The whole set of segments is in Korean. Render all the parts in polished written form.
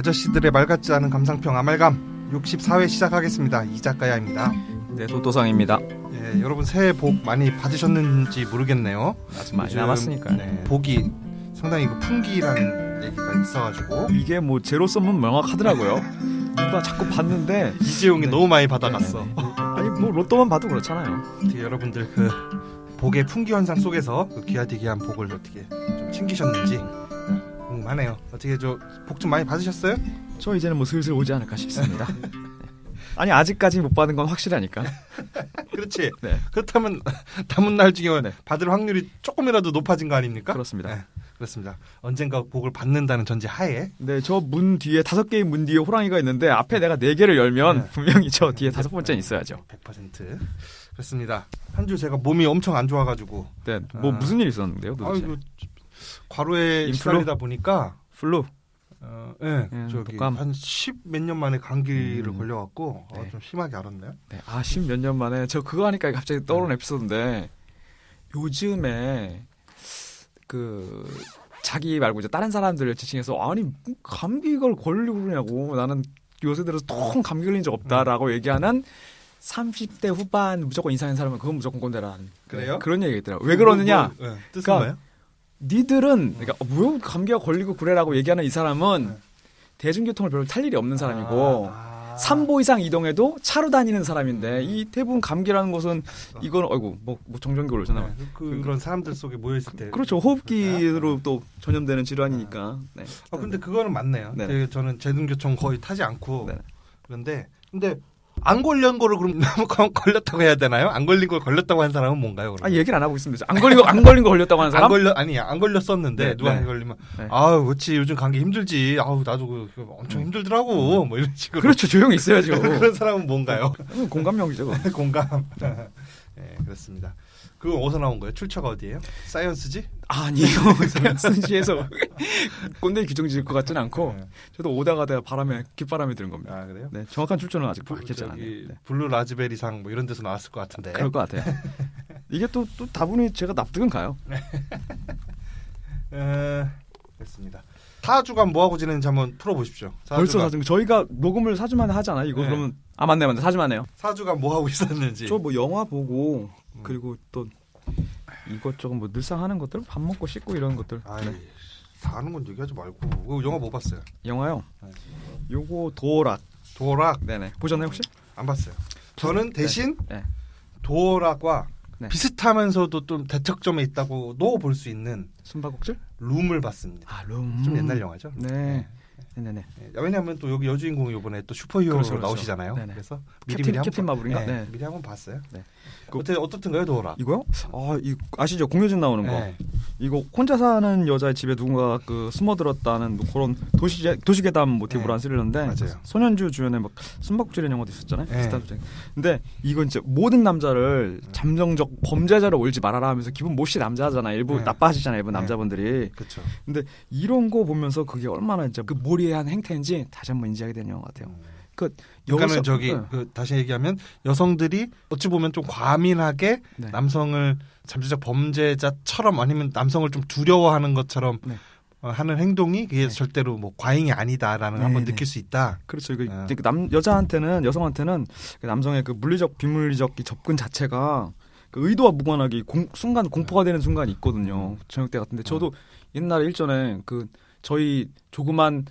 아저씨들의 말 같지 않은 감상평 아말감 64회 시작하겠습니다. 이작가야입니다. 네, 도도상입니다. 예, 여러분 새해 복 많이 받으셨는지 모르겠네요. 아직 많이 남았으니까요. 네, 복이 상당히 풍기라는 얘기가 있어가지고 이게 뭐 제로섬은 명확하더라고요. 누가 자꾸 봤는데 이재용이 네. 너무 많이 받아갔어. 아니 뭐 로또만 봐도 그렇잖아요. 어떻게 여러분들 그 복의 풍기 현상 속에서 그 귀하디귀한 복을 어떻게 좀 챙기셨는지 궁금하네요. 어떻게 저 복 좀 많이 받으셨어요? 저 이제는 뭐 슬슬 오지 않을까 싶습니다. 아니 아직까지 못 받은 건 확실하니까. 그렇지. 네. 그렇다면 남은 날 중에 네. 받을 확률이 조금이라도 높아진 거 아닙니까? 그렇습니다. 네, 그렇습니다. 언젠가 복을 받는다는 전제 하에 네, 저 문 뒤에 5개의 문 뒤에 호랑이가 있는데 앞에 내가 4개를 열면 네. 분명히 저 뒤에 5번째는 있어야죠. 100% 그렇습니다. 한 주 제가 몸이 엄청 안 좋아가지고 네, 뭐 무슨 일 있었는데요, 도대체? 아이고 과로에 인플루? 시달리다 보니까 플루. 저기 독감. 한 10 몇 년 만에 감기를 걸려갖고 네. 좀 심하게 앓았네요. 네, 아, 10 몇 년 만에 저 그거 하니까 갑자기 떠오르는 에피소드인데 요즘에 그 자기 말고 이제 다른 사람들을 지칭해서 아니 감기가 걸리고 그러냐고 나는 요새 들어서 통 감기 걸린 적 없다라고 얘기하는 30대 후반 무조건 이상한 사람은 그건 무조건 꼰대라는 그래요? 그런 얘기가 있더라고. 왜 그러느냐? 뜻은 그러니까 뭐예요? 니들은 그러니까 왜 감기가 걸리고 그래라고 얘기하는 이 사람은 네. 대중교통을 별로 탈 일이 없는 사람이고 아. 3보 이상 이동해도 차로 다니는 사람인데 이 대부분 감기라는 것은 이건 어이구 뭐 정전기 올렸잖아. 네, 그런 사람들 속에 모여 있을 때 그렇죠. 호흡기로 또 전염되는 질환이니까. 네. 근데 그거는 맞네요. 네네. 저는 대중교통 거의 타지 않고 네네. 그런데 근데 안 걸린 거를 그럼 걸렸다고 해야 되나요? 안 걸린 걸 걸렸다고 한 사람은 뭔가요? 그러면? 아 얘기를 안 하고 있습니다. 안 걸린 거 걸렸다고 하는 사람? 안 걸렸었는데 네, 누가 네. 걸리면 네. 아우 그렇지 요즘 감기 힘들지. 아우 나도 엄청 힘들더라고. 뭐 이런 식으로. 그렇죠. 조용히 있어야죠. 그런 사람은 뭔가요? 공감형이죠. 그거. 공감. 네, 그렇습니다. 그거 어디서 나온 거예요? 출처가 어디예요? 사이언스지? 아니요. 사이언스지에서 꼰대 규정 지을 것 같지는 않고 네. 저도 오다가 귓바람이 드는 겁니다. 아 그래요? 네, 정확한 출처는 아직 밝혀지 저기 않아요. 네. 블루 라즈베리상 뭐 이런 데서 나왔을 것 같은데. 그럴 것 같아요. 이게 또 다분히 제가 납득은 가요. 됐습니다. 4주간 뭐 하고 지내는지 한번 풀어보십시오. 4주간. 벌써 4주 저희가 녹음을 4주 만에 하잖아요. 이거 네. 그러면 맞네 4주 만에요. 4주간 뭐 하고 있었는지. 저 뭐 영화 보고 그리고 또 이것저것 뭐 늘상 하는 것들 밥 먹고 씻고 이런 것들. 아이, 네. 다 아는 건 얘기하지 말고. 그거 영화 뭐 봤어요? 영화요. 네. 요거 도어락. 도어락 네네. 보셨나요 혹시? 안 봤어요. 저는 대신 네. 도어락과 네. 비슷하면서도 좀 대척점에 있다고도 볼 수 있는 숨바꼭질? 룸을 봤습니다. 아 룸. 좀 옛날 영화죠. 네. 네네네. 네. 왜냐하면 또 여기 여주인공이 이번에 또 슈퍼히어로로 그렇죠. 나오시잖아요. 네네. 그래서 캡틴 마블인가? 네, 네. 미리 한번 봤어요. 네. 어떻든가요, 도어락? 이거요? 아시죠? 공효진 나오는 거. 네. 이거 혼자 사는 여자의 집에 누군가 그 숨어들었다는 뭐 그런 도시괴담 모티브로 네. 한 스릴러인데 맞아요. 소년주 주연의 막 숨바꼭질이라는 영화도 있었잖아요. 네. 비슷한 소재. 근데 이건 이제 모든 남자를 잠정적 범죄자로 올지 말아라 하면서 기본 모씨 남자잖아요. 일부 네. 나빠하시잖아요. 일부 네. 남자분들이. 그렇죠. 근데 이런 거 보면서 그게 얼마나 이제 그 모리한 행태인지 다시 한번 인지하게 되는 영화 같아요. 그러니까는 여기서- 네. 다시 얘기하면 여성들이 어찌 보면 좀 과민하게 네. 남성을 잠재적 범죄자처럼 아니면 남성을 좀 두려워하는 것처럼 네. 하는 행동이 그게 네. 절대로 뭐 과잉이 아니다라는 네, 한번 네. 느낄 수 있다. 그렇죠. 이거 네. 여성한테는 그 남성의 그 물리적 비물리적 이 접근 자체가 그 의도와 무관하게 순간 공포가 되는 순간이 있거든요. 저녁 때 같은데 저도 옛날에 일전에 그 저희 조그만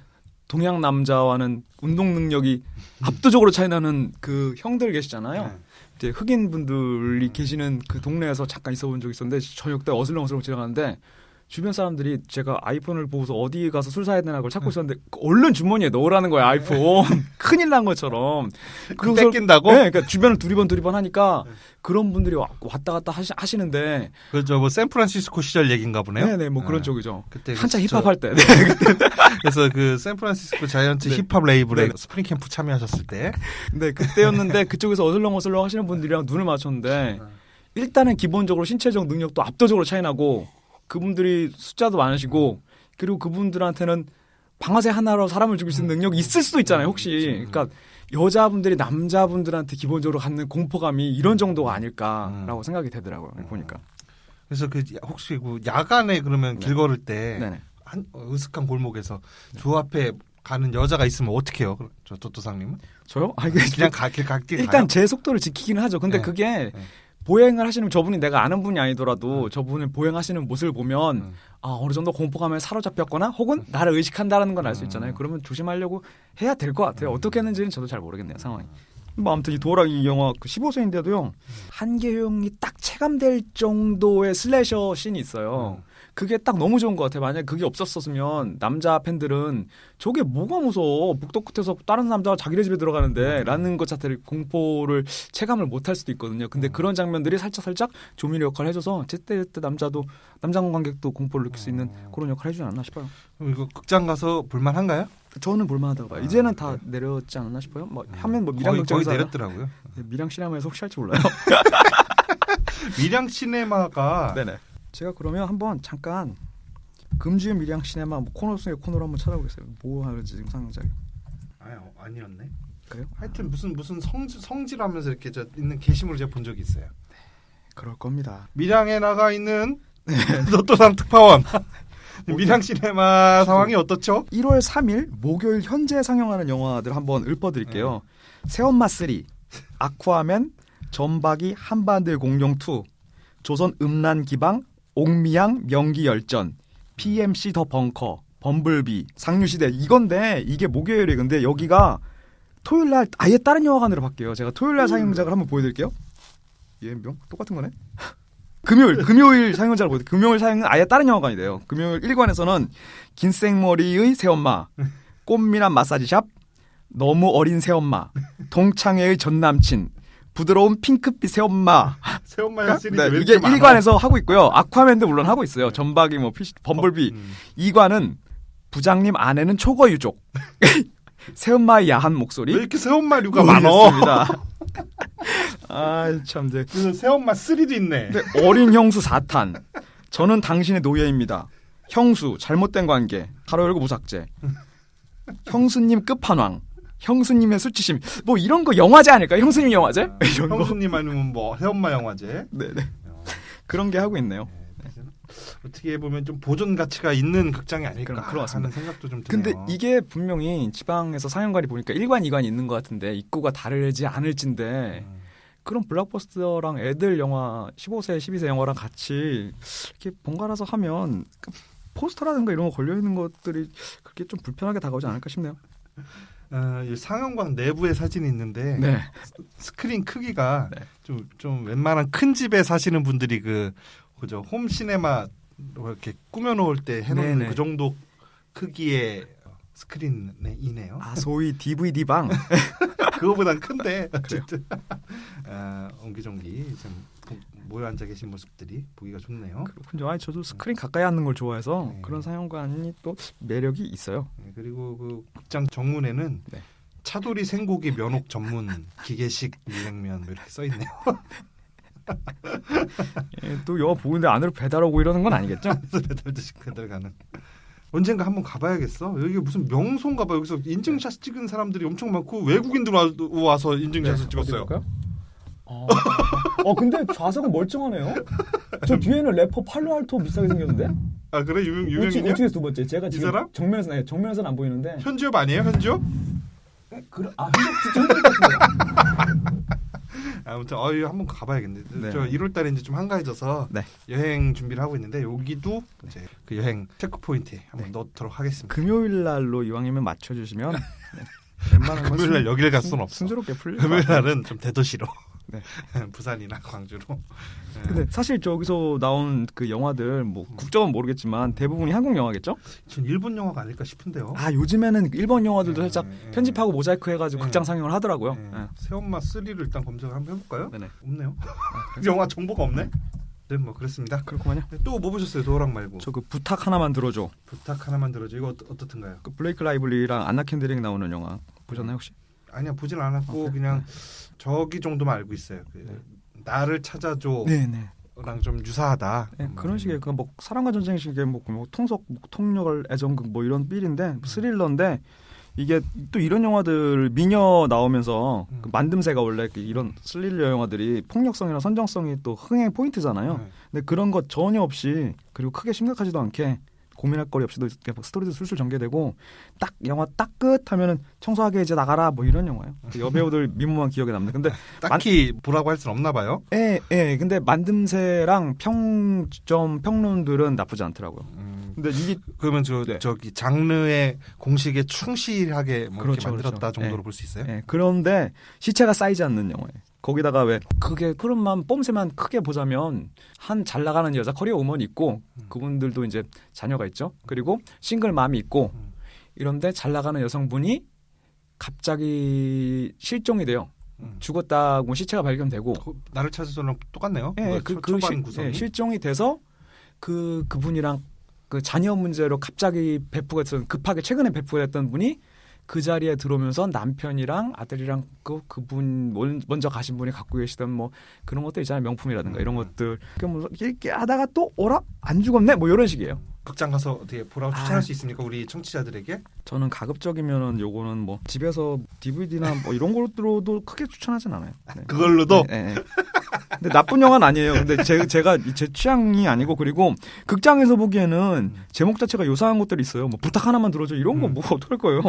동양 남자와는 운동 능력이 압도적으로 차이나는 그 형들 계시잖아요. 네. 이제 흑인 분들이 계시는 그 동네에서 잠깐 있어본 적이 있었는데 저녁 때 어슬렁어슬렁 지나가는데 주변 사람들이 제가 아이폰을 보고서 어디 가서 술 사야 되나 그걸 찾고 있었는데 얼른 주머니에 넣으라는 거예요. 아이폰. 큰일 난 것처럼. 그거 뺏긴다고? 네, 그러니까 주변을 두리번 하니까 그런 분들이 왔다 갔다 하시는데 그저 뭐 샌프란시스코 시절 얘기인가 보네요. 네네 뭐 그런 네. 쪽이죠. 그때 한참 저- 힙합 할 때. 네. 그래서 그 샌프란시스코 자이언트 네. 힙합 레이블에 네. 스프링 캠프 참여하셨을 때 네, 그때였는데 그쪽에서 어슬렁어슬렁 하시는 분들이랑 눈을 맞췄는데 일단은 기본적으로 신체적 능력도 압도적으로 차이나고 그분들이 숫자도 많으시고 그리고 그분들한테는 방아쇠 하나로 사람을 죽일 수 있는 능력이 있을 수도 있잖아요. 혹시. 그러니까 여자분들이 남자분들한테 기본적으로 갖는 공포감이 이런 정도가 아닐까라고 생각이 되더라고요. 보니까. 그래서 그 혹시 그 야간에 그러면 네. 길 걸을 때 네네. 한 으슥한 골목에서 주 앞에 가는 여자가 있으면 어떻게 해요? 저 도토상님은? 저요? 아, 이게 그냥 길 일단 가요? 제 속도를 지키기는 하죠. 근데 네. 그게 네. 보행을 하시는 저분이 내가 아는 분이 아니더라도 저분을 보행하시는 모습을 보면 어느 정도 공포감에 사로잡혔거나 혹은 나를 의식한다라는 건 알 수 있잖아요. 그러면 조심하려고 해야 될 것 같아요. 어떻게 했는지는 저도 잘 모르겠네요, 상황이. 뭐 아무튼 이 도어락 이 영화 15세인데도요. 한계형이 딱 체감될 정도의 슬래셔 씬이 있어요. 그게 딱 너무 좋은 것 같아요. 만약에 그게 없었으면 남자 팬들은 저게 뭐가 무서워. 북도 끝에서 다른 남자가 자기네 집에 들어가는데 라는 것 자체를 공포를 체감을 못할 수도 있거든요. 근데 그런 장면들이 살짝 조미료 역할을 해줘서 제때 남자 관객도 공포를 느낄 수 있는 그런 역할을 해주지 않나 싶어요. 그럼 이거 극장 가서 볼만한가요? 저는 볼만하다고 봐요. 이제는 다 내렸지 않았나 싶어요. 뭐 하면 뭐 미량 거의 극장에서 내렸더라고요. 네, 미량 시네마에서 혹시 할지 몰라요. 밀양 시네마가 네네. 제가 그러면 한번 잠깐 금주의 미량 시네마 뭐 코너 속의 코너로 한번 찾아보겠어요. 뭐 하는지 지금 상영장이. 아니었네. 그래요? 하여튼 무슨 성질하면서 이렇게 저 있는 게시물을 제가 본 적이 있어요. 그럴 겁니다. 밀양에 나가 있는 도토상 특파원. 밀양 시네마 상황이 어떻죠? 1월 3일 목요일 현재 상영하는 영화들 한번 읊어드릴게요. 새엄마 3, 아쿠아맨, 전박이 한반도의 공룡 2, 조선 음란 기방, 옥미양 명기열전, PMC 더 벙커, 범블비, 상류시대 이건데 이게 목요일에 근데 여기가 토요일날 아예 다른 영화관으로 바뀌어요. 제가 토요일날 상영작을 한번 보여드릴게요. 예명 똑같은 거네. 금요일 상영작을 보여드릴게요. 금요일 상영은 아예 다른 영화관이 돼요. 금요일 1관에서는 긴 생머리의 새엄마, 꽃미남 마사지샵, 너무 어린 새엄마, 동창회의 전남친, 부드러운 핑크빛 새엄마. 새엄마의 시리즈 네, 왜 이게 이렇게 많아? 1관에서 하고 있고요. 아쿠아맨도 물론 하고 있어요. 전박이 뭐 범블비. 2관은 부장님 아내는 초거 유족. 새엄마의 야한 목소리. 왜 이렇게 새엄마류가 많어? 모르겠습니다. 아, 참. 네. 그래서 새엄마 3도 있네. 근데 어린 형수 4탄. 저는 당신의 노예입니다. 형수 잘못된 관계. 가로 열고 무삭제. 형수님 끝판왕. 형수님의 수치심. 뭐 이런 거 영화제 아닐까요? 형수님 영화제? 이런 거. 형수님 아니면 뭐 새엄마 영화제. 네네. 그런 게 하고 있네요. 어떻게 보면 좀 보존 가치가 있는 극장이 아닐까 그런 것 같습니다. 하는 생각도 좀 드네요. 근데 이게 분명히 지방에서 상영관이 보니까 1관, 2관이 있는 것 같은데 입구가 다르지 않을진데 그런 블록버스터랑 애들 영화 15세, 12세 영화랑 같이 이렇게 번갈아서 하면 포스터라든가 이런 거 걸려있는 것들이 그렇게 좀 불편하게 다가오지 않을까 싶네요. 이 상영관 내부에 사진이 있는데 네. 스크린 크기가 네. 좀 웬만한 큰 집에 사시는 분들이 그죠 홈 시네마 이렇게 꾸며놓을 때 해놓는 네네. 그 정도 크기의 스크린이네요. 아, 소위 DVD 방. 그거보단 큰데 어쨌든 옹기종기 좀 모여 앉아 계신 모습들이 보기가 좋네요. 그렇군요. 아니, 저도 스크린 가까이 앉는 걸 좋아해서 네. 그런 상영관이 또 매력이 있어요. 네, 그리고 그 극장 정문에는 네. 차돌이 생고기 면옥 전문 기계식 밀냉면 뭐 이렇게 써 있네요. 예, 또 영화 보는데 안으로 배달 오고 이러는 건 아니겠죠? 배달 가는. 언젠가 한번 가봐야겠어. 여기 무슨 명소인가 봐. 여기서 인증샷 찍은 사람들이 엄청 많고 외국인들 와서 인증샷을 찍었어요. 근데 좌석은 멀쩡하네요. 저 뒤에는 래퍼 팔로알토 비슷하게 생겼는데? 아 그래? 유명이냐? 우측에서 두 번째. 제가 지금 사람? 정면에서는 안 보이는데. 현지업 아니에요? 현지업? 현지업 같은데요? 아무튼 한번 가봐야겠네. 네. 저 1월달에 이제 좀 한가해져서 네. 여행 준비를 하고 있는데 여기도 이제 그 여행 체크 포인트에 한번 네. 넣도록 하겠습니다. 금요일 날로 이왕이면 맞춰주시면 웬만한 건 금요일날 여기를 갈 수는 없어. 순조롭게 풀릴 금요일 날은 좀 대도시로 네. 부산이나 광주로. 근데 사실 저기서 나온 그 영화들 뭐 국적은 모르겠지만 대부분이 한국 영화겠죠? 전 일본 영화가 아닐까 싶은데요. 아, 요즘에는 일본 영화들도 살짝 네. 편집하고 모자이크 해가지고 네. 극장 상영을 하더라고요. 네. 네. 새엄마 3를 일단 검색을 한번 해볼까요? 네네. 없네요. 영화 정보가 없네. 네, 뭐 그렇습니다. 그렇구만요. 또 뭐 보셨어요? 도어락 말고. 저 그 부탁 하나만 들어줘. 부탁 하나만 들어줘. 이거 어떻든가요? 그 블레이크 라이블리랑 안나 캔드릭 나오는 영화 보셨나요 혹시? 아니야 보진 않았고 네. 그냥 저기 정도만 알고 있어요. 나를 찾아줘. 네네. 랑 좀 유사하다. 네, 그런 식의 그 뭐 사랑과 전쟁식의 뭐 통속, 통역을 애정극 뭐 이런 삘인데 스릴러인데 이게 또 이런 영화들 미녀 나오면서 그 만듦새가 원래 이런 스릴러 영화들이 폭력성이나 선정성이 또 흥행 포인트잖아요. 근데 그런 것 전혀 없이 그리고 크게 심각하지도 않게 고민할 거리 없이도 이렇게 막 스토리도 술술 전개되고 딱 영화 딱 끝 하면은 청소하게 이제 나가라 뭐 이런 영화예요. 여배우들 미모만 기억에 남는. 근데 딱히 보라고 할 수는 없나 봐요. 예. 근데 만듦새랑 평론들은 나쁘지 않더라고요. 근데 이게 그러면 네. 저기 장르의 공식에 충실하게 뭐 이렇게 그렇죠, 만들었다 그렇죠. 정도로 네. 볼 수 있어요. 예, 그런데 시체가 쌓이지 않는 영화예요. 거기다가 왜 그게 흐름만 뽐새만 크게 보자면 한 잘 나가는 여자 커리어 우먼이 있고 그분들도 이제 자녀가 있죠. 그리고 싱글 맘이 있고 이런데 잘 나가는 여성분이 갑자기 실종이 돼요. 죽었다고 시체가 발견되고 나를 찾아서는 똑같네요. 예, 초반 구성이. 실종이 돼서 그분이랑 그 자녀 문제로 갑자기 배포가 됐던 급하게 최근에 배포가 됐던 분이 그 자리에 들어오면서 남편이랑 아들이랑 그분 먼저 가신 분이 갖고 계시던 뭐 그런 것들 있잖아요. 명품이라든가 이런 것들 이렇게 하다가 또 어라 안 죽었네 뭐 이런 식이에요. 극장 가서 어떻게 보라고 추천할 수 있습니까? 우리 청취자들에게? 저는 가급적이면은 요거는 뭐 집에서 DVD나 뭐 이런 걸로도 크게 추천하진 않아요. 네. 그걸로도? 네. 근데 나쁜 영화는 아니에요. 근데 제가 제 취향이 아니고 그리고 극장에서 보기에는 제목 자체가 요상한 것들이 있어요. 뭐 부탁 하나만 들어줘 이런 거 뭐 어떡할 거예요.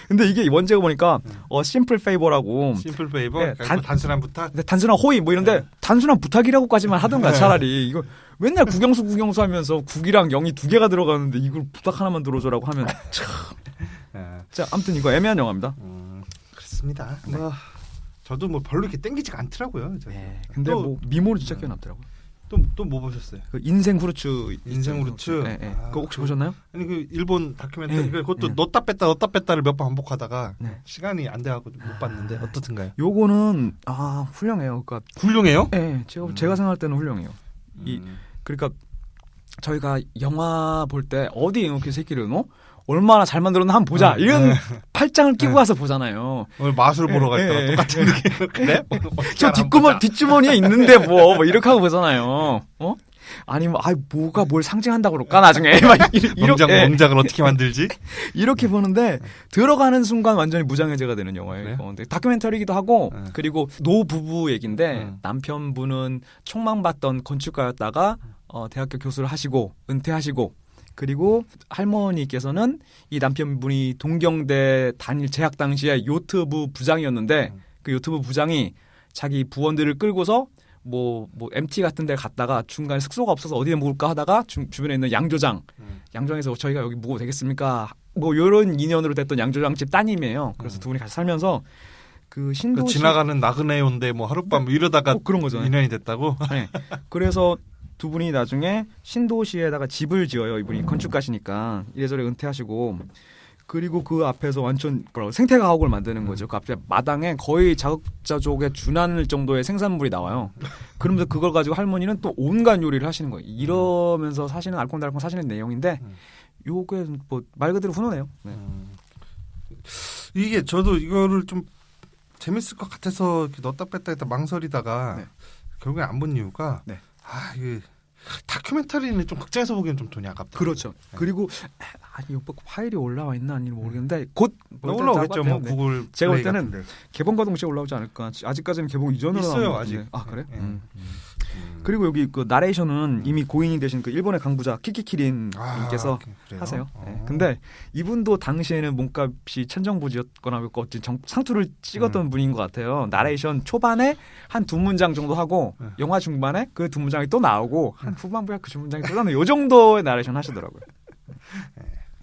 근데 이게 원제가 보니까 심플 페이버라고 심플 페이버? 네, 단순한 부탁? 단순한 호의 뭐 이런데 단순한 부탁이라고까지만 하던가 차라리 이거 맨날 국영수 하면서 국이랑 영이 두 개가 들어가는데 이걸 부탁 하나만 들어줘라고 하면 참. 자, 아무튼 이거 애매한 영화입니다. 그렇습니다. 네. 저도 뭐 별로 이렇게 땡기지가 않더라고요. 네, 근데 뭐 미모는 진짜 껴납더라고요. 또 뭐 보셨어요? 그 인생 후르츠. 인생 후르츠. 네. 그거 혹시 보셨나요? 아니 그 일본 다큐멘터리 네. 그것도 네. 넣었다 뺐다를 몇 번 반복하다가 네. 시간이 안 돼갖고 못 봤는데 어떻든가요? 요거는 훌륭해요. 그러니까 훌륭해요? 네, 제가 생각할 때는 훌륭해요. 그러니까 저희가 영화 볼 때 어디 이렇게 새끼를 얼마나 잘 만들었나 한번 보자 이런 팔짱을 끼고 가서 보잖아요. 오늘 마술 보러 갈 때랑 똑같은 느낌. 그래? 저 뒷주머니에 있는데 뭐 이렇게 하고 보잖아요. 아니면 뭐가 뭘 상징한다고 그럴까 나중에 막 명작을 어떻게 만들지? 이렇게 보는데 들어가는 순간 완전히 무장해제가 되는 영화예요. 근데 다큐멘터리기도 하고 그리고 노 부부 얘긴데 남편분은 촉망받던 건축가였다가 대학교 교수를 하시고 은퇴하시고 그리고 할머니께서는 이 남편분이 동경대 단일 재학 당시에 요트부 부장이었는데 그 요트부 부장이 자기 부원들을 끌고서 뭐 MT 같은 데 갔다가 중간에 숙소가 없어서 어디에 묵을까 하다가 주변에 있는 양조장에서 저희가 여기 묵어도 되겠습니까? 뭐 이런 인연으로 됐던 양조장 집 따님이에요. 그래서 두 분이 같이 살면서 그 신도시 지나가는 나그네온데 뭐 하룻밤 이러다가 그런 거죠. 인연이 됐다고? 네. 그래서 두 분이 나중에 신도시에다가 집을 지어요. 이분이 건축가시니까 이래저래 은퇴하시고 그리고 그 앞에서 완전 생태가옥을 만드는 거죠. 그 앞에 마당에 거의 자급자족에 준할 정도의 생산물이 나와요. 그러면서 그걸 가지고 할머니는 또 온갖 요리를 하시는 거예요. 이러면서 사시는 알콩달콩 사시는 내용인데 요게 뭐 말 그대로 훈훈해요. 네. 이게 저도 이거를 좀 재밌을 것 같아서 이렇게 넣었다 뺐다 했다 망설이다가 결국에 안 본 이유가 이게 다큐멘터리는 좀 극장에서 보기엔 좀 돈이 아깝다. 그렇죠. 그리고 이거 파일이 올라와 있나 아닌지 모르겠는데 곧 올라오겠죠. 뭐 구글 제가 볼 때는 개봉과 동시에 올라오지 않을까. 아직까지는 개봉 이전으로 있어요. 아직. 그래? 그리고 여기 그 나레이션은 이미 고인이 되신 그 일본의 강부자 키키키린님께서 하세요. 근데 이분도 당시에는 몸값이 천정부지였거나 어떤 상투를 찍었던 분인 것 같아요. 나레이션 초반에 한 두 문장 정도 하고 영화 중반에 그 두 문장이 또 나오고 한 후반부에 그 두 문장이 또 나오는 요 정도의 나레이션 하시더라고요.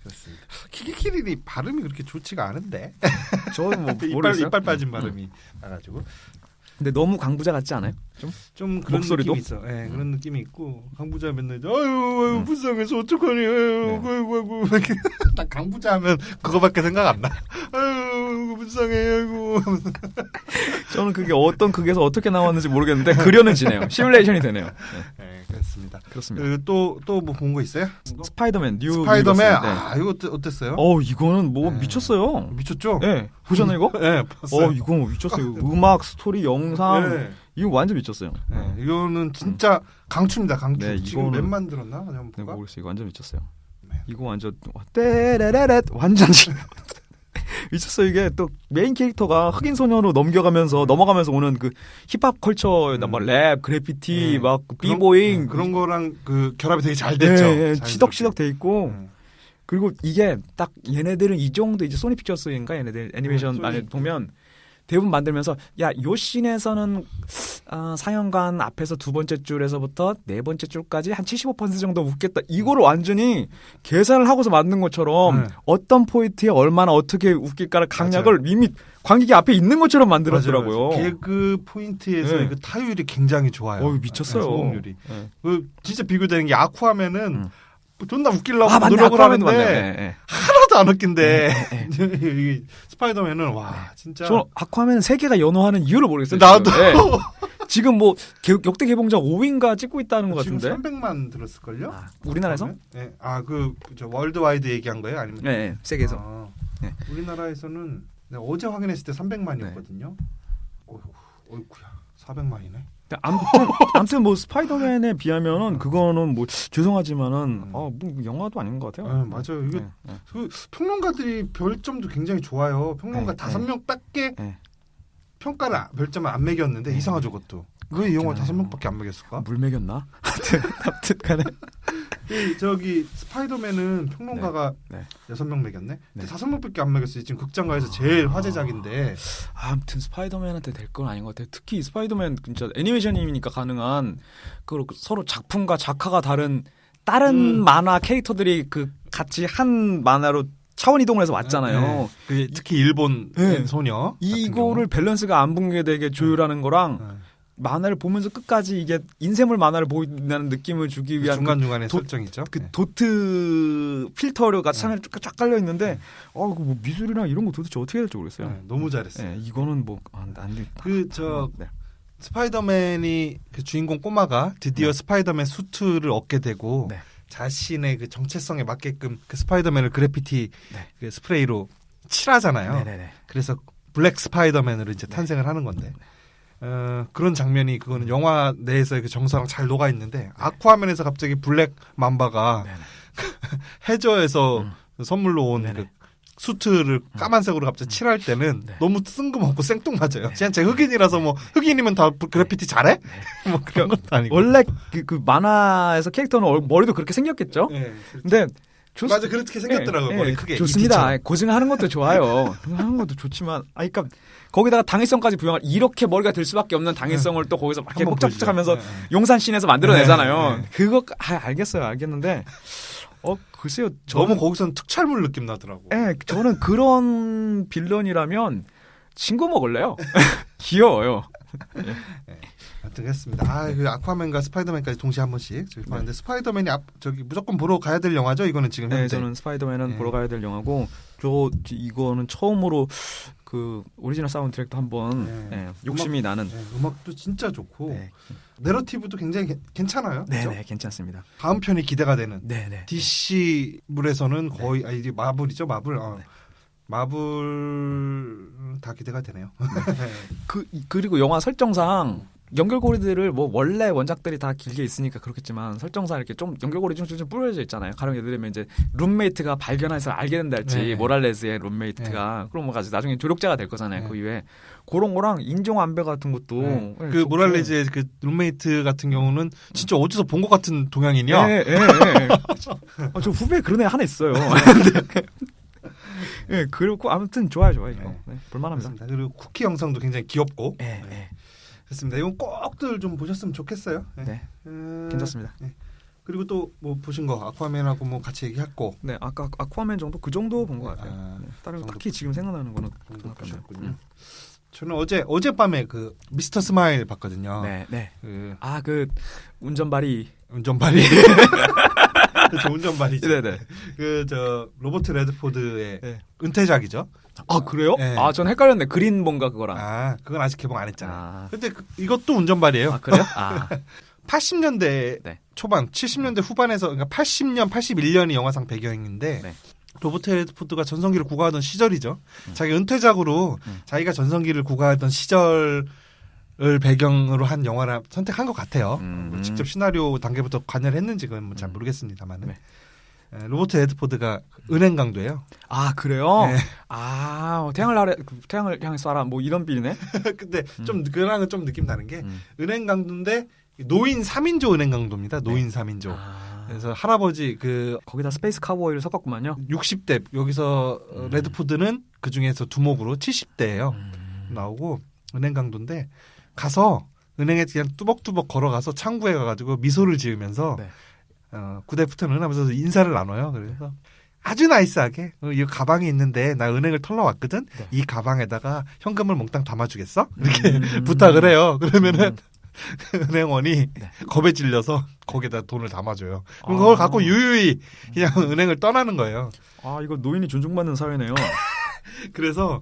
그렇습니다. 키키키린이 발음이 그렇게 좋지가 않은데. 저는 뭐 모르겠어요. 이빨 빠진 발음이 나가지고. 근데 너무 강부자 같지 않아요? 좀 그런 목소리도? 느낌이 있어. 네, 그런 느낌이 있고 강부자 맨날 아유 불쌍해서 어떡하니 아이고 딱 강부자 하면 그거밖에 생각 안 나. 아유 불쌍해 아이고. 저는 그게 어떤 극에서 어떻게 나왔는지 모르겠는데 그려는 지네요. 시뮬레이션이 되네요. 네, 그렇습니다. 그렇습니다. 또 뭐 본 거 있어요? 스파이더맨 뉴 스파이더맨 유니버스. 이거 어땠어요? 이거는 뭐 미쳤어요. 미쳤죠? 네. 보셨나요 이거? 네, 봤어요. 이거 미쳤어요. 음악, 스토리, 영상 이거 완전 미쳤어요. 이거는 진짜 강추입니다. 강추. 네, 지금 이거는- 몇 만 들었나? 한번 볼까? 모르겠어요. 이거 완전 미쳤어요. 네. 이거 완전 떼레레렛 완전 미쳤어. 이게 또 메인 캐릭터가 흑인 소년으로 넘어가면서 오는 그 힙합 컬처, 뭐 랩, 그래피티, 막 비보잉 그런 거랑 그 결합이 되게 잘 됐죠. 시덕시덕 돼 있고. 그리고 이게 딱 얘네들은 이 정도 이제 소니 픽처스인가 얘네들 애니메이션 안에 보면 대부분 만들면서 요 씬에서는 상영관 앞에서 두 번째 줄에서부터 네 번째 줄까지 한 75% 정도 웃겠다. 이거를 완전히 계산을 하고서 만든 것처럼 어떤 포인트에 얼마나 어떻게 웃길까를 강약을 이미 관객이 앞에 있는 것처럼 만들었더라고요. 맞아요. 개그 포인트에서 그 타율이 굉장히 좋아요. 미쳤어요. 소음률이. 진짜 비교되는 게 아쿠아맨은 존나 웃기려고 노력을 하는데 하나도 안 웃긴데 스파이더맨은 와 진짜 저 아쿠아맨 세계가 연호하는 이유를 모르겠어요. 나도 지금 뭐 역대 개봉작 5위인가 찍고 있다는 것 같은데 지금 300만 들었을걸요? 우리나라에서? 네. 저 월드와이드 얘기한 거예요? 아니면 네, 세계에서. 우리나라에서는 내가 어제 확인했을 때 300만이었거든요. 어이구야 400만이네. 아무튼 뭐 스파이더맨에 비하면은 그거는 뭐 죄송하지만은 뭐 영화도 아닌 것 같아요. 맞아요. 이게 그 평론가들이 별점도 굉장히 좋아요. 평론가 5명밖에 평가를 별점을 안 매겼는데 이상하죠, 그것도. 왜 이 영화 5명밖에 안 매겼을까? 물 매겼나? 아무튼 간에 저기 스파이더맨은 평론가가 6명 매겼네. 근데 5명밖에 안 매겼어요. 지금 극장가에서 제일 화제작인데. 아무튼 스파이더맨한테 될 건 아닌 것 같아요. 특히 스파이더맨 진짜 애니메이션이니까 가능한 그 서로 작품과 작화가 다른 만화 캐릭터들이 그 같이 한 만화로 차원 이동을 해서 왔잖아요. 특히 일본 소녀 이거를 밸런스가 안 붕괴되게 조율하는 거랑 만화를 보면서 끝까지 이게 인쇄물 만화를 보인다는 느낌을 주기 위한 중간중간에 설정이죠. 도트 필터가 창에 쫙 깔려 있는데 뭐 미술이나 이런 거 도대체 어떻게 해야 될지 모르겠어요. 너무 잘했어요. 이거는 뭐 안 돼. 스파이더맨이 그 주인공 꼬마가 드디어 스파이더맨 수트를 얻게 되고 자신의 그 정체성에 맞게끔 그 스파이더맨을 그래피티 그 스프레이로 칠하잖아요. 그래서 블랙 스파이더맨으로 이제 탄생을 하는 건데. 그런 장면이 그거는 영화 내에서의 그 정서랑 잘 녹아 있는데 아쿠아맨에서 갑자기 블랙 맘바가 해저에서 선물로 온 그 수트를 까만색으로 갑자기 칠할 때는 너무 뜬금없고 생뚱맞아요. 그냥 제 흑인이라서 뭐 흑인이면 다 그래피티 잘해? 뭐 그런 것도 아니고. 원래 그 만화에서 캐릭터는 머리도 그렇게 생겼겠죠? 근데 맞아 그렇게 생겼더라고요. 머리 크게. 좋습니다. 고증하는 것도 좋아요. 하는 것도 좋지만 그러니까 거기다가 당위성까지 부여할 이렇게 머리가 될 수밖에 없는 당위성을 또 거기서 막 이렇게 복잡복잡하면서 용산씬에서 만들어내잖아요. 그거 알겠는데 글쎄요. 너무 거기서는 특촬물 느낌 나더라고. 저는 그런 빌런이라면 친구 먹을래요. 귀여워요. 하여튼 했습니다. 그 아쿠아맨과 스파이더맨까지 동시에 한 번씩 저기 봤는데 스파이더맨이 저기 무조건 보러 가야 될 영화죠? 이거는 지금 현재. 저는 스파이더맨은 보러 가야 될 영화고 이거는 처음으로 그 오리지널 사운드 트랙도 한번 욕심이 나는. 음악도 진짜 좋고 내러티브도 굉장히 괜찮아요. 네, 괜찮습니다. 다음 편이 기대가 되는. DC 물에서는 거의 이제 마블이죠, 마블. 마블 다 기대가 되네요. 그리고 영화 설정상 연결고리들을 뭐 원래 원작들이 다 길게 있으니까 그렇겠지만 설정상 이렇게 좀 연결고리 좀 뿌려져 있잖아요. 가령 예를 들면 이제 룸메이트가 발견해서 알게 된다 할지 모랄레스의 룸메이트가 그럼 뭐 나중에 조력자가 될 거잖아요. 그 이후에 그런 거랑 인종 안배 같은 것도 그 모랄레스의 그 룸메이트 같은 경우는 진짜 어디서 본 것 같은 동양인이야. 저 후배에 그런 애 하나 있어요. 그렇고 아무튼 좋아요 이거. 볼만합니다. 그렇습니다. 그리고 쿠키 영상도 굉장히 귀엽고. 그렇습니다. 이건 꼭들 좀 보셨으면 좋겠어요. 괜찮습니다. 그리고 또 뭐 보신 거 아쿠아맨하고 뭐 같이 얘기했고. 아까 아쿠아맨 정도 그 정도 본 것 같아요. 다른 거 딱히 지금 생각나는 거는 보셨군요. 저는 어젯밤에 그 미스터 스마일 봤거든요. 그 운전발이. 그렇죠, 운전발이죠. 그 로버트 레드포드의 은퇴작이죠. 그래요? 전 헷갈렸네. 그린 뭔가 그거랑. 그건 아직 개봉 안 했잖아. 근데 이것도 운전발이에요. 그래요? 80년대 초반, 70년대 후반에서 그러니까 80년, 81년이 영화상 배경인데 로버트 레드포드가 전성기를 구가하던 시절이죠. 자기 은퇴작으로 자기가 전성기를 구가하던 시절을 배경으로 한 영화를 선택한 것 같아요. 직접 시나리오 단계부터 관여를 했는지 그건 잘 모르겠습니다만은. 로버트 레드포드가 은행 강도예요. 아 그래요? 네. 아 태양을 향해 쏴라 뭐 이런 비리네. 근데 좀 그랑은 좀 느낌 다른 게 은행 강도인데 노인 3인조 은행 강도입니다. 노인 3인조. 그래서 할아버지 거기다 스페이스 카우보이를 섞었구만요. 60대 여기서 레드포드는 그 중에서 두목으로 70대예요. 나오고 은행 강도인데 가서 은행에 그냥 뚜벅뚜벅 걸어가서 창구에 가가지고 미소를 지으면서 네. 굿애프터눈 하면서 인사를 나눠요. 그래서 아주 나이스하게 이 가방이 있는데 나 은행을 털러 왔거든. 네. 이 가방에다가 현금을 몽땅 담아주겠어? 이렇게 부탁을 해요. 그러면은 은행원이 네. 겁에 질려서 거기다 돈을 담아줘요. 그럼 그걸 갖고 유유히 그냥 은행을 떠나는 거예요. 아 이거 노인이 존중받는 사회네요. 그래서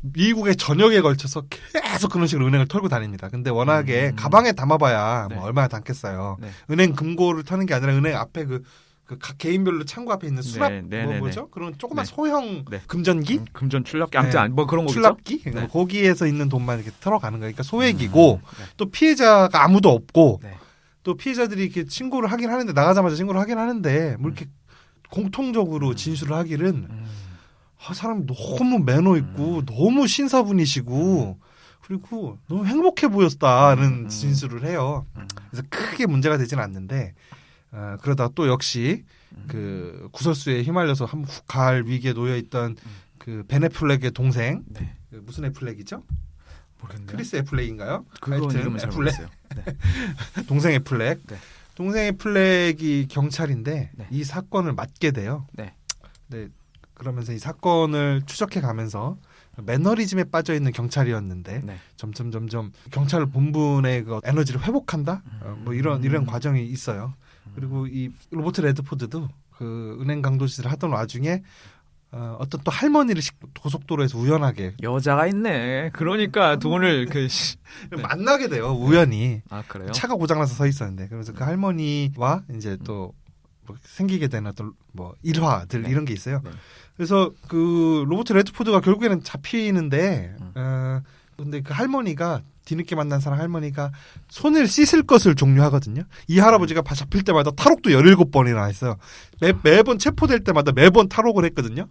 미국의 전역에 걸쳐서 계속 그런 식으로 은행을 털고 다닙니다. 근데 워낙에 가방에 담아봐야 네. 뭐 얼마나 담겠어요. 네. 은행 금고를 터는 게 아니라 은행 앞에 각 개인별로 창구 앞에 있는 수납 네, 뭐죠? 그런 조그만 네. 소형 네. 금전기? 금전 출납기 아무튼 뭐 그런 거겠죠? 출납기? 네. 거기에서 있는 돈만 이렇게 털어가는 거니까 소액이고 네. 또 피해자가 아무도 없고 네. 또 피해자들이 이렇게 신고를 하긴 하는데 나가자마자 신고를 하긴 하는데 뭐 이렇게 공통적으로 진술을 하기는 사람이 너무 매너 있고 너무 신사분이시고 그리고 너무 행복해 보였다는 진술을 해요. 그래서 크게 문제가 되지는 않는데 그러다 또 역시 그 구설수에 휘말려서 한번 갈 위기에 놓여 있던 그 벤 애플렉의 동생 네. 무슨 애플렉이죠? 모르겠네요. 크리스 애플렉인가요? 그건 하여튼 이름은 잘 애플렉. 모르겠어요. 네. 동생 애플렉. 네. 동생 애플렉이 경찰인데 네. 이 사건을 맡게 돼요. 네. 네. 그러면서 이 사건을 추적해 가면서 매너리즘에 빠져 있는 경찰이었는데 네. 점점 경찰 본분의 그 에너지를 회복한다. 뭐 이런 과정이 있어요. 그리고 이 로버트 레드포드도 그 은행 강도짓을 하던 와중에 어떤 또 할머니를 고속도로에서 우연하게 여자가 있네. 그러니까 돈을 네. 만나게 돼요. 우연히. 아 그래요? 차가 고장나서 서 있었는데 그래서 그 할머니와 이제 또 뭐 생기게 되는 어떤 뭐 일화들 네. 이런 게 있어요. 네. 그래서 그 로버트 레드포드가 결국에는 잡히는데 근데 그 할머니가 뒤늦게 만난 사람 할머니가 손을 씻을 것을 종료하거든요. 이 할아버지가 잡힐 때마다 탈옥도 17번이나 했어요. 매번 체포될 때마다 매번 탈옥을 했거든요.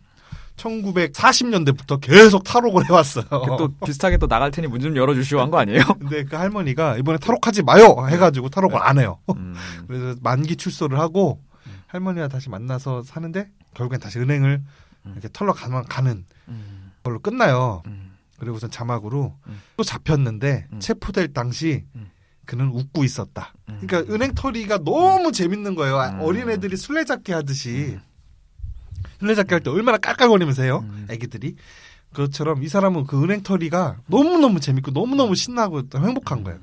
1940년대부터 계속 탈옥을 해왔어요. 또 비슷하게 또 나갈 테니 문 좀 열어주시오 한 거 아니에요? 근데 그 할머니가 이번에 탈옥하지 마요 해가지고 탈옥을 안 해요. 그래서 만기 출소를 하고 할머니와 다시 만나서 사는데 결국엔 다시 은행을 이렇게 털러 가는 걸로 끝나요. 그리고선 자막으로 또 잡혔는데 체포될 당시 그는 웃고 있었다. 그러니까 은행 털이가 너무 재밌는 거예요. 어린애들이 술래잡기 하듯이. 술래잡기 할 때 얼마나 깔깔거리면서 해요. 애기들이. 그것처럼 이 사람은 그 은행털이가 너무너무 재밌고 너무너무 신나고 또 행복한 거예요.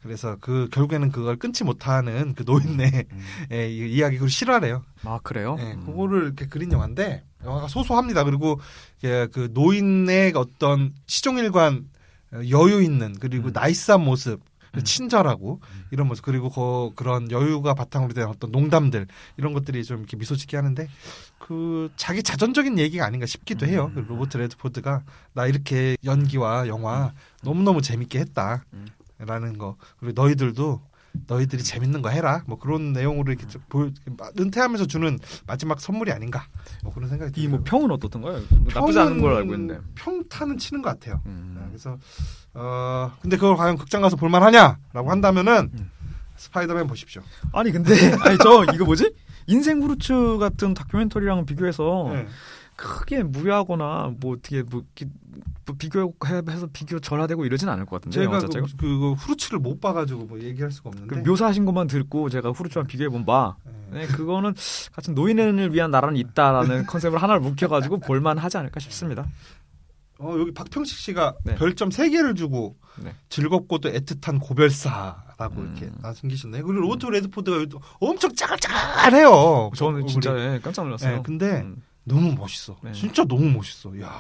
그래서 결국에는 그걸 끊지 못하는 그 노인네 이야기 그걸 실화래요. 아 그래요? 네, 그거를 이렇게 그린 영화인데 영화가 소소합니다. 그리고 그 노인의 어떤 시종일관 여유 있는 그리고 나이스한 모습 친절하고 이런 모습 그리고 그런 여유가 바탕으로 된 어떤 농담들 이런 것들이 좀 이렇게 미소 짓게 하는데 그 자기 자전적인 얘기가 아닌가 싶기도 해요. 그 로버트 레드포드가 나 이렇게 연기와 영화 너무너무 재밌게 했다라는 거 그리고 너희들이 재밌는 거 해라 뭐 그런 내용으로 이렇게 은퇴하면서 주는 마지막 선물이 아닌가 뭐 그런 생각이 들어요. 이 뭐 평은 어떻던가요? 나쁘지 않은 걸 알고 있는데 평타는 치는 것 같아요. 그래서 근데 그걸 과연 극장 가서 볼만하냐라고 한다면은 스파이더맨 보십시오. 아니 근데 저 이거 뭐지? 인생 후르츠 같은 다큐멘터리랑 비교해서 네. 크게 무리하거나 뭐 어떻게 비교해서 비교 절하되고 이러진 않을 것 같은데 제가 영화 자체가? 그 후르츠를 못 봐가지고 뭐 얘기할 수가 그 없는데 묘사하신 것만 듣고 제가 후르츠랑 비교해본 바 네, 그거는 같은 노인을 위한 나라는 있다라는 컨셉을 하나를 묵혀가지고 볼만하지 않을까 싶습니다. 여기 박평식 씨가 네. 별점 3개를 주고 네. 즐겁고도 애틋한 고별사라고 이렇게 남기셨네요. 그리고 로버트 레드포드가 엄청 짜글짜글해요. 저는 진짜 깜짝 놀랐어요. 네, 근데 너무 멋있어. 네. 진짜 너무 멋있어. 야,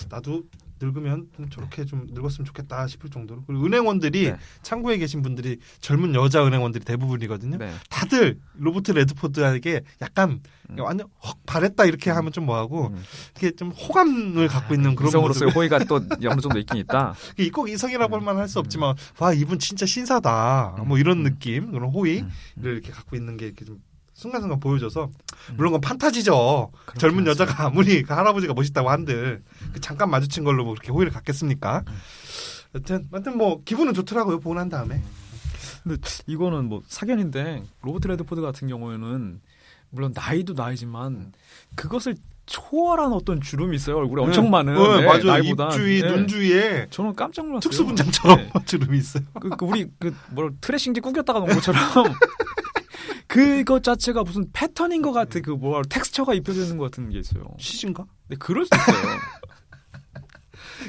나도 늙으면 좀 저렇게 좀 늙었으면 좋겠다 싶을 정도로. 그리고 은행원들이 네. 창구에 계신 분들이 젊은 여자 은행원들이 대부분이거든요. 네. 다들 로버트 레드포드에게 약간 완전 헉 바랬다 이렇게 하면 좀 뭐하고 이렇게 좀 호감을 갖고 있는 그런 이성으로서의 모습. 호의가 또 어느 정도 있긴 있다. 꼭 이성이라고 할 만할 수 없지만 와 이분 진짜 신사다. 뭐 이런 느낌, 그런 호의를 이렇게 갖고 있는 게 이렇게 좀 순간순간 보여줘서 물론 그건 판타지죠. 젊은 여자가 아무리 그 할아버지가 멋있다고 한들 그 잠깐 마주친 걸로 뭐 그렇게 호의를 갖겠습니까? 여튼 뭐 기분은 좋더라고요. 보고 난 다음에. 근데 이거는 뭐 사견인데 로버트 레드포드 같은 경우에는 물론 나이도 나이지만 그것을 초월한 어떤 주름이 있어요. 얼굴에 엄청 많은. 네, 맞아요. 나이보다. 입주위, 눈 주위에 저는 깜짝 놀랐어요. 특수 분장처럼 주름이 있어요. 우리 트레싱지 꾸겼다가 놓은 것처럼 그것 자체가 무슨 패턴인 것 같은 텍스처가 입혀져 있는 것 같은 게 있어요. 시신가? 네, 그럴 수 있어요.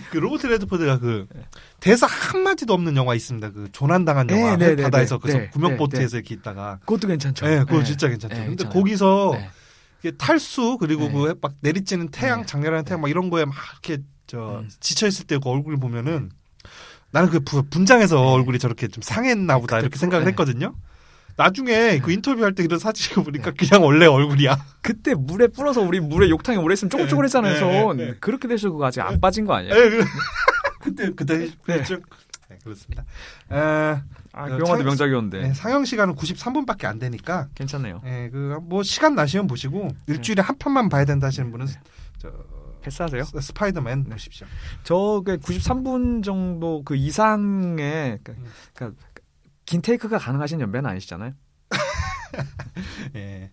그 로버트 레드포드가 대사 한 마디도 없는 영화 있습니다. 그 조난당한 영화 바다에서 구명보트에서 이렇게 있다가 그것도 괜찮죠. 네, 그거 진짜 괜찮죠. 근데 괜찮아요. 거기서 탈수 그리고 그 막 내리쬐는 태양, 장렬한 태양 막 이런 거에 막 이렇게 지쳐 있을 때 그 얼굴을 보면은 나는 그 분장해서 얼굴이 저렇게 좀 상했나 보다 이렇게 생각을 했거든요. 나중에 그 인터뷰할 때 이런 사진을 보니까 그냥 원래 얼굴이야. 그때 물에 불어서 우리 물에 욕탕에 오래 있으면 쪼글쪼글했잖아요. 손. 그렇게 되셔서 그거 아직 안 빠진 거 아니에요? 그때 좀 그렇습니다. 그 영화도 명작이었는데. 상영 시간은 93분밖에 안 되니까 괜찮네요. 뭐 시간 나시면 보시고 일주일에 한 편만 봐야 된다 하시는 분은 패스하세요? 스파이더맨 보십시오. 저 93분 정도 그 이상의 그러니까 긴 테이크가 가능하신 연배는 아니시잖아요. 예,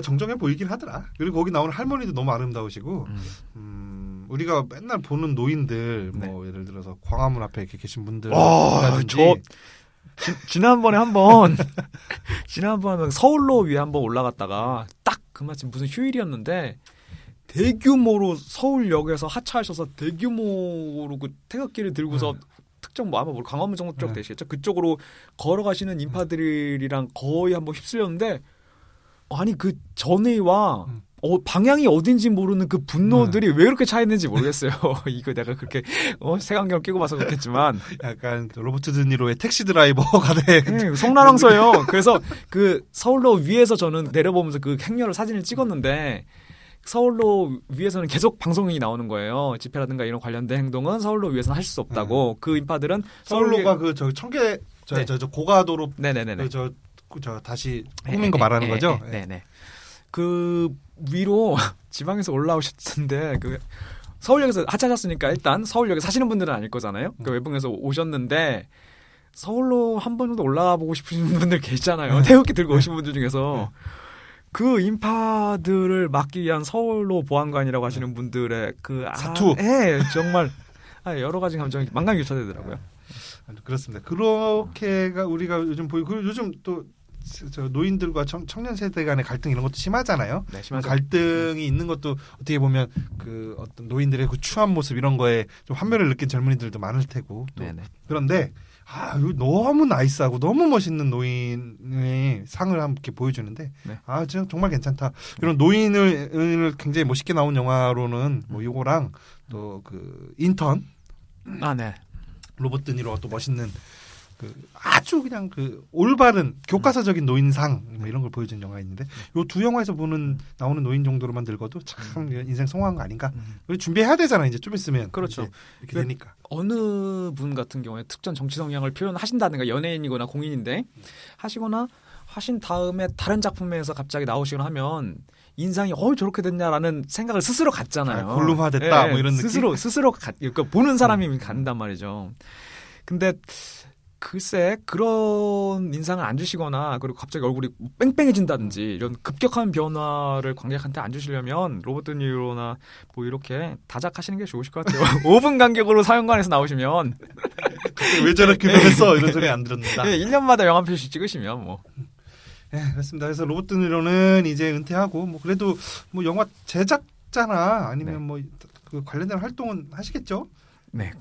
정정해 보이긴 하더라. 그리고 거기 나오는 할머니도 너무 아름다우시고, 우리가 맨날 보는 노인들, 뭐 예를 들어서 광화문 앞에 이렇게 계신 분들, 지난번에 서울로 위에 한번 올라갔다가 딱 그마침 무슨 휴일이었는데 대규모로 서울역에서 하차하셔서 대규모로 그 태극기를 들고서 특정 아마 광화문 정도 쪽 되시겠죠? 그쪽으로 걸어가시는 인파들이랑 거의 한번 휩쓸렸는데 아니 그 전에와 방향이 어딘지 모르는 그 분노들이 왜 이렇게 차있는지 모르겠어요. 이거 내가 그렇게 색안경 끼고 봐서 그렇겠지만 약간 로버트 드니로의 택시 드라이버가 돼. 성나랑서요. 그래서 그 서울로 위에서 저는 내려보면서 그 행렬을 사진을 찍었는데 서울로 위에서는 계속 방송이 나오는 거예요. 집회라든가 이런 관련된 행동은 서울로 위에서는 할 수 없다고. 그 인파들은 서울로가 청계 고가도로 네네네. 다시 꾸민 거 말하는 거죠? 네네. 그 위로 지방에서 올라오셨는데 그 서울역에서 하차하셨으니까 일단 서울역에 사시는 분들은 아닐 거잖아요. 그 외국에서 오셨는데 서울로 한 번 정도 올라가 보고 싶으신 분들 계시잖아요. 태극기 들고 오신 분들 중에서. 그 인파들을 막기 위한 서울로 보안관이라고 하시는 분들의 사투. 정말 여러 가지 감정이 만감이 교차되더라고요. 그렇습니다. 그렇게가 우리가 요즘 보이고 요즘 또 노인들과 청년 세대 간의 갈등 이런 것도 심하잖아요. 네, 심하죠. 갈등이 있는 것도 어떻게 보면 그 어떤 노인들의 그 추한 모습 이런 거에 좀 환멸을 느낀 젊은이들도 많을 테고. 그런데 너무 나이스하고 너무 멋있는 노인의 상을 함께 보여주는데 지금 정말 괜찮다. 이런 노인을 굉장히 멋있게 나온 영화로는 뭐 이거랑 또 그 인턴 로버트 드니로가 또 멋있는 그 아주 그냥 그 올바른 교과서적인 노인상 뭐 이런 걸 보여준 영화 있는데 요 두 영화에서 나오는 노인 정도로만 들고도 참 인생 성공한 거 아닌가. 우리 준비해야 되잖아 이제 좀 있으면. 그렇죠. 이렇게 되니까. 어느 분 같은 경우에 특정 정치 성향을 표현하신다든가 연예인이거나 공인인데 하신 다음에 다른 작품에서 갑자기 나오시거나 하면 인상이 저렇게 됐냐라는 생각을 스스로 갖잖아요. 골룸화됐다 뭐 이런 느낌. 스스로 그러니까 보는 사람이 갖는단 말이죠. 근데 글쎄 그런 인상을 안 주시거나 그리고 갑자기 얼굴이 뺑뺑해진다든지 이런 급격한 변화를 관객한테 안 주시려면 로버트 드니로나 뭐 이렇게 다작하시는 게 좋으실 것 같아요. 5분 간격으로 사연관에서 나오시면 왜 저렇게 변했어 이런 소리 안 들었는다. 1년마다 영화 표시 찍으시면 뭐. 그렇습니다. 그래서 로버트 드니로는 이제 은퇴하고 뭐 그래도 뭐 영화 제작자나 아니면 뭐 그 관련된 활동은 하시겠죠? 네.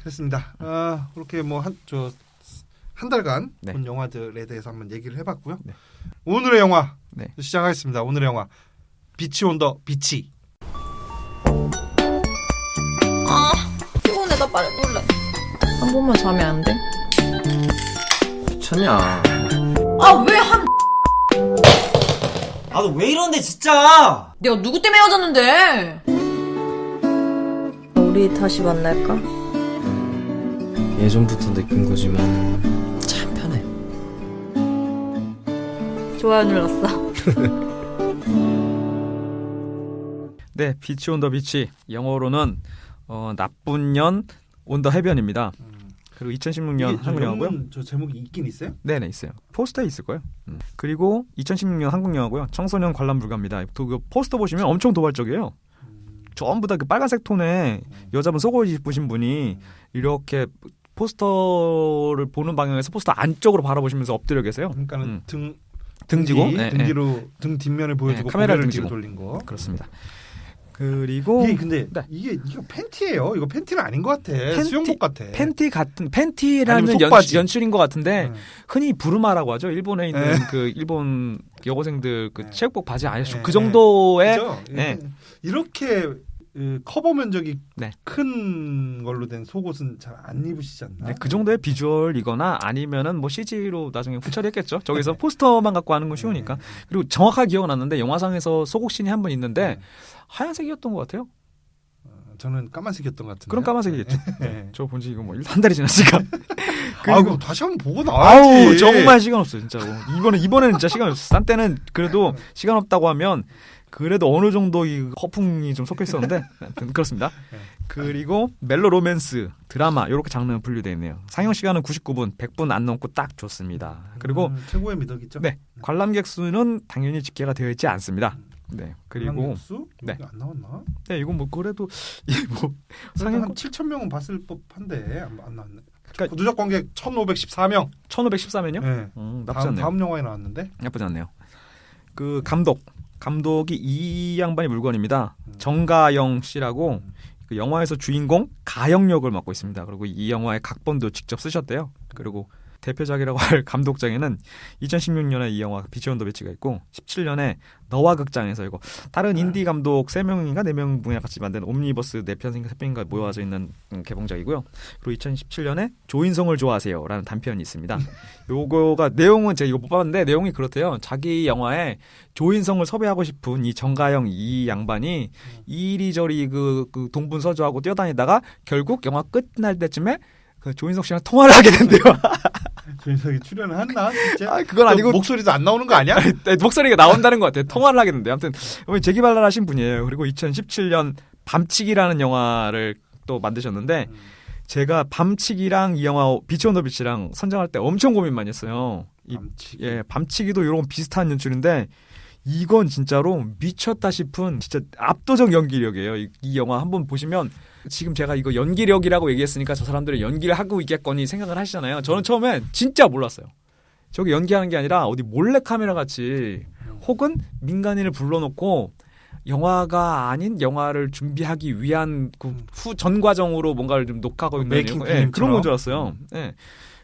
그렇습니다. 그렇게 뭐 한 달간 본 영화들에 대해서 한번 얘기를 해봤고요. 오늘의 영화 시작하겠습니다. 오늘의 영화 비치 온 더 비치. 피곤해. 나 빨리 놀래. 한 번만 자면 안 돼? 미쳤냐? 왜 너 왜 이러는데 진짜? 내가 누구 때문에 헤어졌는데? 우리 다시 만날까? 예전부터 느낀 거지만 참 편해. 좋아요 눌렀어. 네, 비치 온 더 비치. 영어로는 나쁜 년 온 더 해변입니다. 그리고 2016년 한국 영화고요. 저 제목이 있긴 있어요? 네네 있어요. 포스터에 있을 거예요. 그리고 2016년 한국 영화고요. 청소년 관람 불가입니다. 그 포스터 보시면 엄청 도발적이에요. 전부 다 그 빨간색 톤에 여자분 속옷 입으신 분이 이렇게 포스터를 보는 방향에서 포스터 안쪽으로 바라보시면서 엎드려 계세요. 그러니까는 등 지고 등 뒤로 등 뒷면을 보여주고 카메라를 고개를 등 뒤로 지고. 돌린 거. 그렇습니다. 그리고 이게 근데 네. 이거 팬티예요. 이거 팬티는 아닌 것 같아. 수영복 같아. 팬티라는 아니면 속바지. 연출인 것 같은데 네. 흔히 부르마라고 하죠. 일본에 있는 네. 그 일본 여고생들 그 네. 체육복 바지 아시죠? 네. 그 정도의 그죠? 네. 이렇게 커버 면적이 네. 큰 걸로 된 속옷은 잘 안 입으시지 않나? 네, 그 정도의 비주얼이거나 아니면은 뭐 CG로 나중에 후처리했겠죠. 저기서 포스터만 갖고 하는 건 쉬우니까. 네. 그리고 정확하게 기억났는데 영화상에서 소곡신이 한 번 있는데 하얀색이었던 것 같아요. 저는 까만색이었던 것 같은데. 그럼 까만색이겠죠. 네. 저 본 지 이거 뭐 한 달이 지났으니까. 아이고 다시 한번 보고 나와야지. 아우 정말 시간 없어요 진짜로. 이번에는 진짜 시간 없어요. 싼 때는 그래도 시간 없다고 하면 그래도 어느 정도 이 허풍이 좀 섞여 있었는데 아무튼 그렇습니다. 네. 그리고 멜로 로맨스 드라마 이렇게 장르는 분류되어 있네요. 상영 시간은 99분 100분 안 넘고 딱 좋습니다. 그리고 최고의 미덕이죠. 네 관람객 수는 당연히 집계가 되어 있지 않습니다. 네 그리고 수? 네. 여기 안 나왔나? 네 이건 뭐 그래도 이뭐 상영 상영 한 7천 명은 봤을 법한데 안 나왔네. 그러니까 누적 관객 1,514명. 1514면요? 네. 나쁘지 않네요. 다음 영화에 나왔는데. 나쁘지 않네요. 그 감독이 이 양반이 물건입니다. 정가영 씨라고 그 영화에서 주인공 가영 역을 맡고 있습니다. 그리고 이 영화의 각본도 직접 쓰셨대요. 그리고 대표작이라고 할 감독장에는 2016년에 이 영화 비치 온 더 비치가 있고 17년에 너와 극장에서 이거 다른 인디 감독 3명인가 4명 분야 같이 만든 옴니버스 4편인가 3편인가 모여져 있는 개봉작이고요. 그리고 2017년에 조인성을 좋아하세요 라는 단편이 있습니다. 요거가 내용은 제가 이거 못 봤는데 내용이 그렇대요. 자기 영화에 조인성을 섭외하고 싶은 이 정가영 이 양반이 이리저리 그 동분서주하고 뛰어다니다가 결국 영화 끝날 때쯤에 그 조인성 씨랑 통화를 하게 된대요. 조인성이 출연을 했나? 진짜? 아, 그건 아니고 목소리도 안 나오는 거 아니야? 네, 목소리가 나온다는 것 같아요. 통화를 하게 된대요. 아무튼 재기발랄 하신 분이에요. 그리고 2017년 밤치기라는 영화를 또 만드셨는데 제가 밤치기랑 이 영화 비치 온 더 비치랑 선정할 때 엄청 고민 많이 했어요. 밤치기. 밤치기도 이런 비슷한 연출인데 이건 진짜로 미쳤다 싶은 진짜 압도적 연기력이에요. 이 영화 한번 보시면 지금 제가 이거 연기력이라고 얘기했으니까 저 사람들은 연기를 하고 있겠거니 생각을 하시잖아요. 저는 처음엔 진짜 몰랐어요. 저게 연기하는 게 아니라 어디 몰래카메라 같이 혹은 민간인을 불러놓고 영화가 아닌 영화를 준비하기 위한 그 전 과정으로 뭔가를 좀 녹화하고 있는 메이킹 그런 건 줄 알았어요. 네.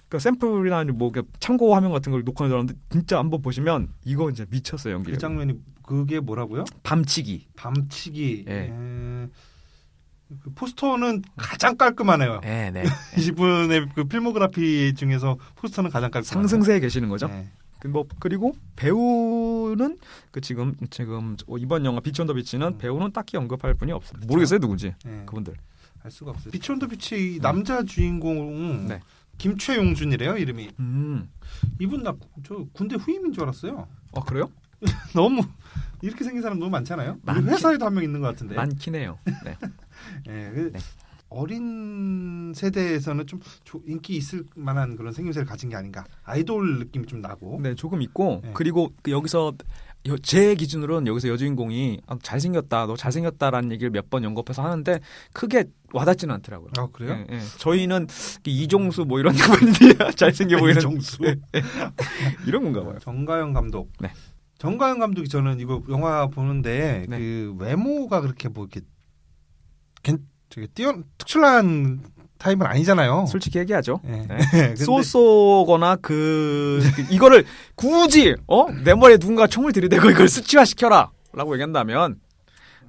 그러니까 샘플이나 뭐 참고 화면 같은 걸 녹화하는 줄 알았는데 진짜 한번 보시면 이거 진짜 미쳤어요 연기력. 그 장면이 그게 뭐라고요? 밤치기. 밤치기. 네. 그 포스터는 가장 깔끔하네요. 네. 이분의 그 필모그래피 중에서 포스터는 가장 깔끔해요. 상승세에 계시는 거죠. 네. 그리고 배우는 그 지금 이번 영화 비치 온 더 비치는 배우는 딱히 언급할 분이 없어요. 모르겠어요 누군지. 네. 그분들. 알 수가 없어요. 비치 온 더 비치 남자 주인공 네. 김최용준이래요 이름이. 음. 이분 저 군대 후임인 줄 알았어요. 그래요? 너무 이렇게 생긴 사람 너무 많잖아요. 우리 회사에도 한 명 있는 것 같은데. 많긴 해요. 네. 네. 네. 어린 세대에서는 좀 인기 있을 만한 그런 생김새를 가진 게 아닌가. 아이돌 느낌이 좀 나고. 네, 조금 있고 네. 그리고 여기서 제 기준으로는 여기서 여주인공이 잘생겼다, 너 잘생겼다라는 얘기를 몇 번 연겁해서 하는데 크게 와닿지는 않더라고요. 아 그래요? 네, 네. 저희는 이종수 뭐 이런 분들이 잘생겨 보이는 이종수 이런 건가 봐요. 정가영 감독. 네. 정가영 감독이 저는 이거 영화 보는데 네. 그 외모가 그렇게 뭐 이렇게 되게 특출난 타입은 아니잖아요. 솔직히 얘기하죠. 네. 네. 근데 쏘쏘거나 이거를 굳이 내 머리에 누군가 총을 들이대고 이걸 수치화시켜라라고 얘기한다면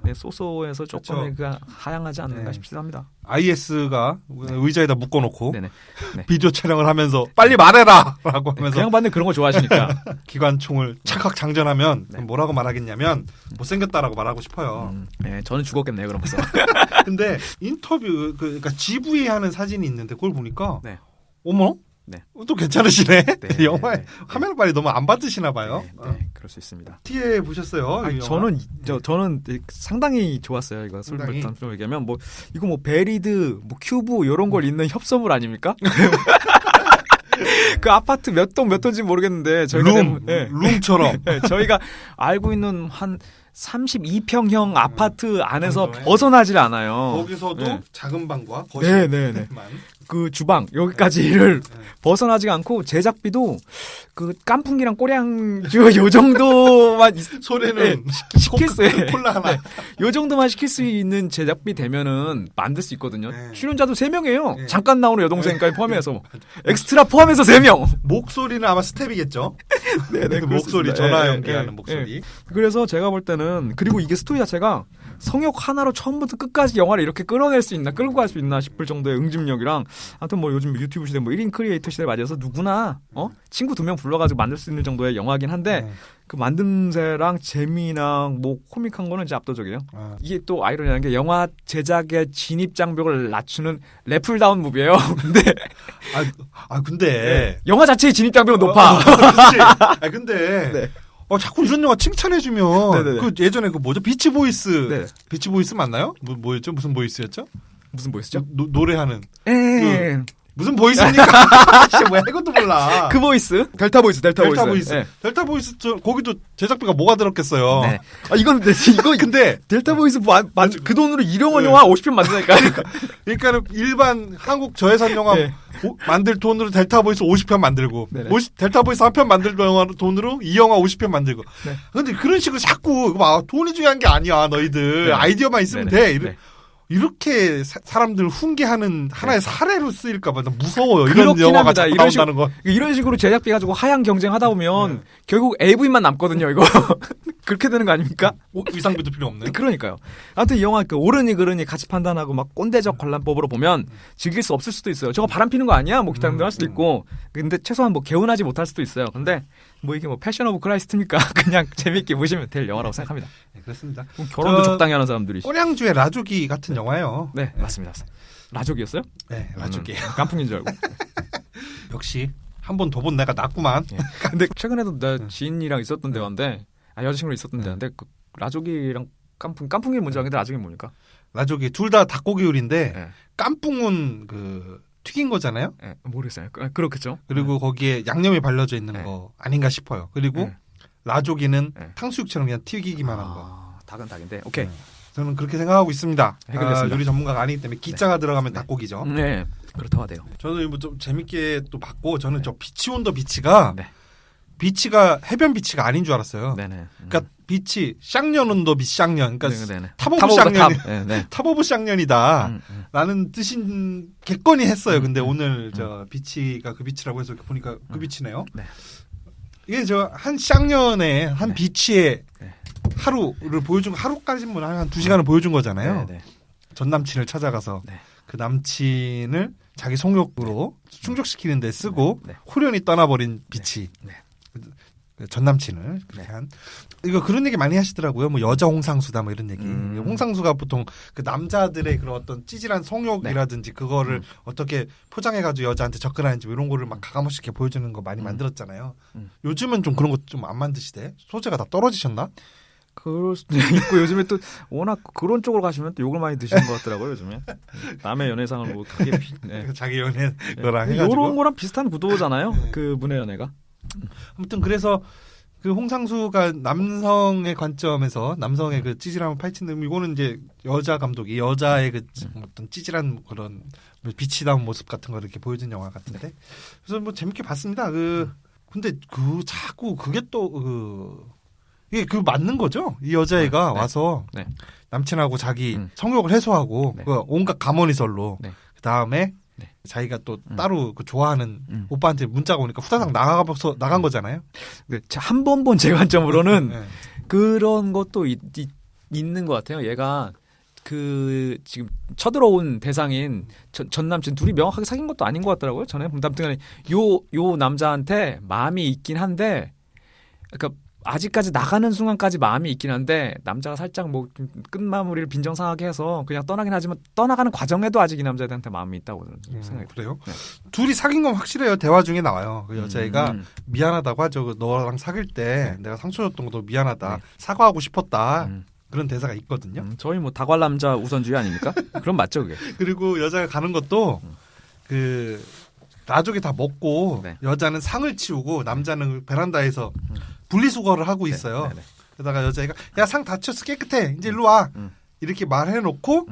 네, 쏘쏘에서 조금 그렇죠. 하향하지 않는가 네. 싶기도 합니다. IS가 의자에다 묶어놓고 네네. 네. 비디오 촬영을 하면서 빨리 말해라라고 하면서 그 양반들 그런 거 좋아하시니까. 기관총을 찰칵 장전하면 네. 뭐라고 말하겠냐면 못생겼다라고 말하고 싶어요. 네, 저는 죽었겠네요 그러면서. 근데 인터뷰 그러니까 GV 하는 사진이 있는데 그걸 보니까 네. 어머 네. 또 괜찮으시네. 네. 영화에 카메라 빨리 너무 안 받으시나 봐요. 네, 그럴 수 있습니다. 어떻게 보셨어요? 아니, 이 영화? 저는 상당히 좋았어요. 이거 상당히? 술벌탄 얘기하면 뭐 이거 뭐 베리드, 뭐 큐브 이런 걸 잇는 협서물 아닙니까? 그 아파트 몇 동인지 모르겠는데 저희가 룸처럼. 네, 저희가 알고 있는 한 32평형 아파트 안에서 정도에? 벗어나질 않아요. 거기서도 네. 작은 방과 거실. 네. 그 주방 여기까지를 벗어나지 않고 제작비도 그 깐풍기랑 꼬량주 요 정도만 소리는 시킬 수 콜라 하나. 요 정도만 시킬 수 있는 제작비 되면은 만들 수 있거든요. 네. 출연자도 3명이에요. 네. 잠깐 나오는 여동생까지 포함해서 엑스트라 포함해서 3명. 목소리는 아마 스텝이겠죠. 네, 목소리 그렇습니다. 전화 네, 연기하는 네, 목소리. 그래서 제가 볼 때는 그리고 이게 스토리 자체가 성역 하나로 처음부터 끝까지 영화를 이렇게 끌어낼 수 있나 끌고 갈 수 있나 싶을 정도의 응집력이랑 아무튼 뭐 요즘 유튜브 시대 뭐 1인 크리에이터 시대를 맞이해서 누구나 친구 2명 불러가지고 만들 수 있는 정도의 영화긴 한데 네. 그 만듦새랑 재미랑 뭐 코믹한 거는 이제 압도적이에요. 아. 이게 또 아이러니한 게 영화 제작의 진입 장벽을 낮추는 래플다운 무비예요. 근데 근데 영화 자체의 진입 장벽은 높아. 그렇지. 근데 네. 자꾸 이런 영화 칭찬해주면 네네네. 그 예전에 그 뭐죠? 비치 보이스. 네. 비치 보이스 맞나요? 뭐였죠? 무슨 보이스였죠? 무슨 보이스죠? 노래하는 에 무슨 보이스입니까? 진짜 뭐야 이것도 몰라. 그 보이스? 델타 보이스. 델타 보이스. 네. 델타 보이스 거기도 제작비가 뭐가 들었겠어요. 네. 이거 근데 델타 보이스 그 돈으로 일용원 영화 50편 만드니까. 그러니까는 일반 한국 저예산 영화 네. 만들 돈으로 델타 보이스 50편 만들고 네네. 델타 보이스 한 편 만들 돈으로 이 영화 50편 만들고. 네. 근데 그런 식으로 자꾸 돈이 중요한 게 아니야 너희들. 네. 아이디어만 있으면 네네. 돼. 네. 이렇게 사람들 훈계하는 하나의 사례로 쓰일까봐 나 무서워요. 이런 그렇긴 영화가 합니다. 자꾸 나온다는 거. 이런 식으로 제작비 가지고 하향 경쟁하다 보면 결국 AV만 남거든요. 이거 그렇게 되는 거 아닙니까? 위상비도 필요 없는. 그러니까요. 아무튼 이 영화 그 옳으니 그르니 가치 판단하고 막 꼰대적 관람법으로 보면 즐길 수 없을 수도 있어요. 저거 바람 피는 거 아니야? 뭐 기타 등등 할 수도 있고. 근데 최소한 뭐 개운하지 못할 수도 있어요. 근데 뭐 이게 뭐 패션 오브 크라이스트입니까? 그냥 재밌게 보시면 될 영화라고 생각합니다. 네, 그렇습니다. 결혼도 적당히 하는 사람들이. 꼬량주의 라조기 같은 영화예요. 네, 맞습니다. 라족이었어요? 네, 라조기. 깐풍인 줄 알고. 역시 한 번 더 본 내가 낫구만. 근데 최근에도 내 지인이랑 있었던 대화인데, 여자친구랑 있었던 대화인데, 그 라족이랑 깐풍이 뭔지 아는데 라족이 뭡니까? 라조기 둘 다 닭고기 요리인데 네. 깐풍은 그 튀긴 거잖아요. 네, 모르겠어요. 그렇겠죠. 그리고 거기에 양념이 발려져 있는 네. 거 아닌가 싶어요. 그리고 네. 라조기는 네. 탕수육처럼 그냥 튀기기만 한 거. 닭은 닭인데, 오케이. 네. 저는 그렇게 생각하고 있습니다. 해결됐습니다. 요리 전문가가 아니기 때문에 기자가 들어가면 닭고기죠. 네, 그렇다고 하대요. 저는 뭐 좀 재밌게 또 봤고 저는 저 비치 온 더 비치가 네. 비치가 해변 비치가 아닌 줄 알았어요. 네네. 그러니까 비치 쌍년 온더 비치 쌍년. 그러니까 네네. 탑 오브 쌍년이 네. 탑 오브 쌍년이다. 라는 뜻인 겠거니 했어요. 근데 오늘 저 비치가 그 비치라고 해서 이렇게 보니까 그 비치네요. 네. 이게 저 한 쌍년의 한 네. 비치의 네. 하루를 보여준 하루까지는 뭐 한 2시간을 보여준 거잖아요. 네. 전 남친을 찾아가서 네. 그 남친을 자기 성욕으로 충족시키는 데 쓰고 네. 후련히 떠나버린 비치. 네. 전 남친을 그렇게 한 이거 그런 얘기 많이 하시더라고요. 뭐 여자 홍상수다 뭐 이런 얘기. 홍상수가 보통 그 남자들의 그런 어떤 찌질한 성욕이라든지 그거를 어떻게 포장해가지고 여자한테 접근하는지 뭐 이런 거를 막 가감없이 이렇게 보여주는 거 많이 만들었잖아요. 요즘은 좀 그런 거 좀 안 만드시대? 소재가 다 떨어지셨나? 그럴 수도 있고 요즘에 또 워낙 그런 쪽으로 가시면 또 욕을 많이 드시는 것 같더라고요 요즘에 남의 연애상을 뭐 크게 네. 자기 연애 거랑 해가지고. 이런 거랑 비슷한 구도잖아요. 그 분의 연애가. 아무튼 그래서 그 홍상수가 남성의 관점에서 남성의 그 찌질함을 파헤치는 이거는 이제 여자 감독이 여자의 그 어떤 찌질한 그런 비치다운 모습 같은 걸 이렇게 보여준 영화 같은데 그래서 뭐 재밌게 봤습니다. 근데 그 자꾸 그게 또 이게 그 맞는 거죠? 이 여자애가 네. 와서 네. 남친하고 자기 성욕을 해소하고 네. 그 온갖 감언이설로 네. 그 다음에 네. 자기가 또 따로 그 좋아하는 음. 오빠한테 문자가 오니까 후다닥 나간 거잖아요. 한 번 본 제 관점으로는 네. 그런 것도 있는 것 같아요. 얘가 그 지금 쳐들어온 대상인 전 남친 둘이 명확하게 사귄 것도 아닌 것 같더라고요. 전에 아무튼 요 남자한테 마음이 있긴 한데, 그러니까 아직까지 나가는 순간까지 마음이 있긴 한데 남자가 살짝 뭐 끝마무리를 빈정상하게 해서 그냥 떠나긴 하지만 떠나가는 과정에도 아직 이 남자한테 마음이 있다고 생각이 그래요? 네. 둘이 사귄 건 확실해요. 대화 중에 나와요. 그 여자애가 미안하다고 하죠. 너랑 사귈 때 내가 상처 줬던 것도 미안하다. 사과하고 싶었다. 그런 대사가 있거든요. 저희 뭐 다괄 남자 우선주의 아닙니까? 그럼 맞죠 그게. 그리고 여자가 가는 것도 그 나중에 다 먹고 네. 여자는 상을 치우고 남자는 베란다에서 분리수거를 하고 있어요. 네. 그러다가 여자애가 야 상 다 치웠어 깨끗해 이제 일로 와 이렇게 말해놓고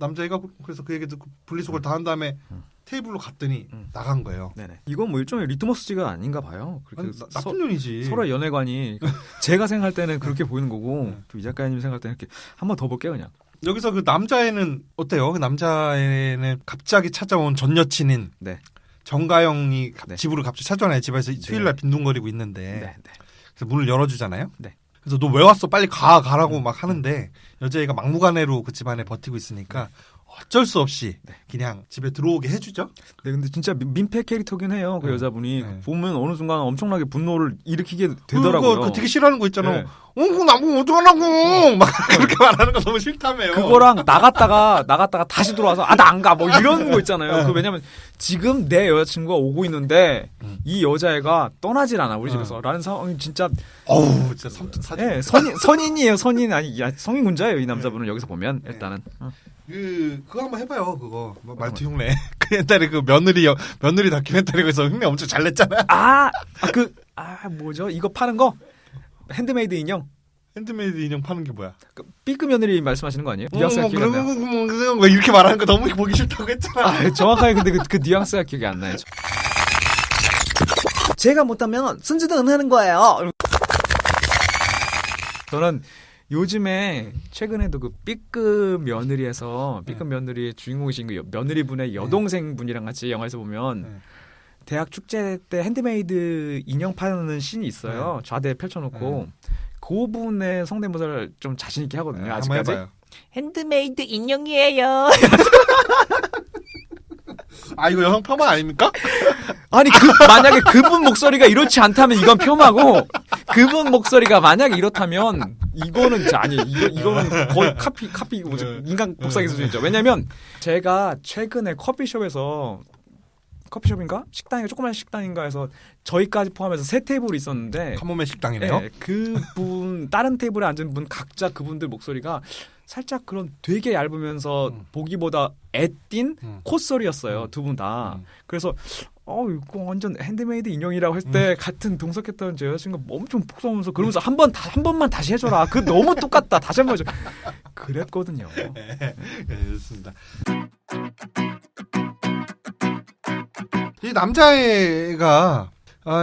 남자애가 그래서 그 얘기 듣고 분리수거를 다 한 다음에 테이블로 갔더니 나간 거예요. 네네. 이건 뭐 일종의 리트머스지가 아닌가 봐요. 그렇게 아니, 나쁜 년이지. 서로의 연애관이 제가 생각할 때는 그렇게 보이는 거고 이 작가님 생각할 때는 이렇게 한 번 더 볼게요 그냥. 여기서 그 남자애는 어때요? 그 남자애는 갑자기 찾아온 전 여친인 네. 정가영이 네. 집으로 갑자기 찾아와요. 집에서 수요일날 빈둥거리고 있는데 네. 그래서 문을 열어주잖아요. 네. 그래서 너 왜 왔어? 빨리 가라고 막 하는데 여자애가 막무가내로 그 집안에 버티고 있으니까 어쩔 수 없이 그냥 집에 들어오게 해주죠. 네, 근데 진짜 민폐 캐릭터긴 해요. 그 여자분이 보면 어느 순간 엄청나게 분노를 일으키게 되더라고요. 그거 되게 싫어하는 거 있잖아. 네. 그거 나보고 어떡하라고 막 그렇게 말하는 거 너무 싫다며요. 그거랑 나갔다가 다시 들어와서 아 나 안 가 뭐 이런 거 있잖아요. 그 왜냐면 지금 내 여자친구가 오고 있는데 이 여자애가 떠나질 않아 우리 집에서라는 상황이 진짜 어우 진짜 섬뜩 사진. 네, 선인이에요. 선인 아니 성인군자예요. 이 남자분은 여기서 보면 일단은. 그거 한번 해봐요. 그거 말투 흉내. 그 옛날에 그 며느리 다큐멘터리에서 흉내 엄청 잘 냈잖아. 뭐죠? 이거 파는 거 핸드메이드 인형. 핸드메이드 인형 파는 게 뭐야? 그 B급 며느리 말씀하시는 거 아니에요? 뉘앙스가 기억이 안 나요. 뭐 이렇게 말하는 거 너무 보기 싫다고 했잖아. 정확하게 근데 그 뉘앙스가 기억이 안 나요. 제가 못하면 순주도 은하는 거예요. 저는 요즘에 최근에도 그 B급 며느리에서 B급 며느리의 주인공이신 그 며느리분의 여동생분이랑 같이 영화에서 보면 대학 축제 때 핸드메이드 인형 파는 씬이 있어요. 좌대에 펼쳐놓고 그분의 성대모사를 좀 자신 있게 하거든요. 아직까지. 해봐요. 핸드메이드 인형이에요. 아 이거 여성 폄하 아닙니까? 아니 만약에 그분 목소리가 이렇지 않다면 이건 폄하고 그분 목소리가 만약에 이렇다면 이거는 진짜 아니 이거는 거의 카피 뭐죠? 인간 복사기 수준이죠. 왜냐면 제가 최근에 커피숍인가? 식당인가? 조그만 식당인가에서 저희까지 포함해서 3테이블이 있었는데 카모메 식당이네요. 네, 그분 다른 테이블에 앉은 분 각자 그분들 목소리가 살짝 그런 되게 얇으면서 보기보다 애띤 콧소리였어요. 두 분 다. 그래서 이거 완전 핸드메이드 인형이라고 했을 때 같은 동석했던 제 여자친구가 엄청 폭소하면서 그러면서 한 번만 다시 해줘라. 그 너무 똑같다. 다시 한 번 해줘. 그랬거든요. 네, 좋습니다. 이 남자애가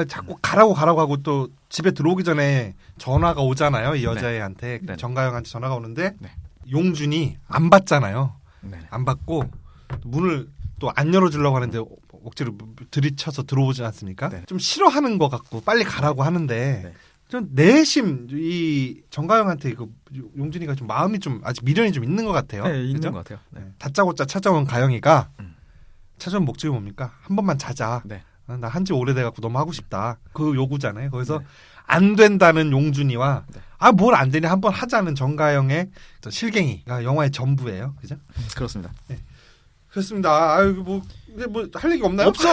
자꾸 가라고 하고 또 집에 들어오기 전에 전화가 오잖아요. 이 여자애한테 네. 정가영한테 전화가 오는데 네. 용준이 안 받잖아요. 네. 안 받고 문을 또 안 열어주려고 하는데 억지로 들이쳐서 들어오지 않습니까? 네. 좀 싫어하는 것 같고 빨리 가라고 하는데 좀 내심 이 정가영한테 그 용준이가 좀 마음이 좀 아직 미련이 좀 있는 것 같아요. 네, 있는 그죠? 것 같아요. 네. 다짜고짜 찾아온 가영이가 찾아온 목적이 뭡니까? 한 번만 자자. 네. 나 한지 오래돼갖고 너무 하고 싶다. 그 요구잖아요. 거기서 안 된다는 용준이와 뭘 안 되냐 한번 하자는 정가영의 실갱이가 영화의 전부예요. 그죠? 그렇습니다. 네. 그렇습니다. 뭐 할 얘기 없나요? 없어.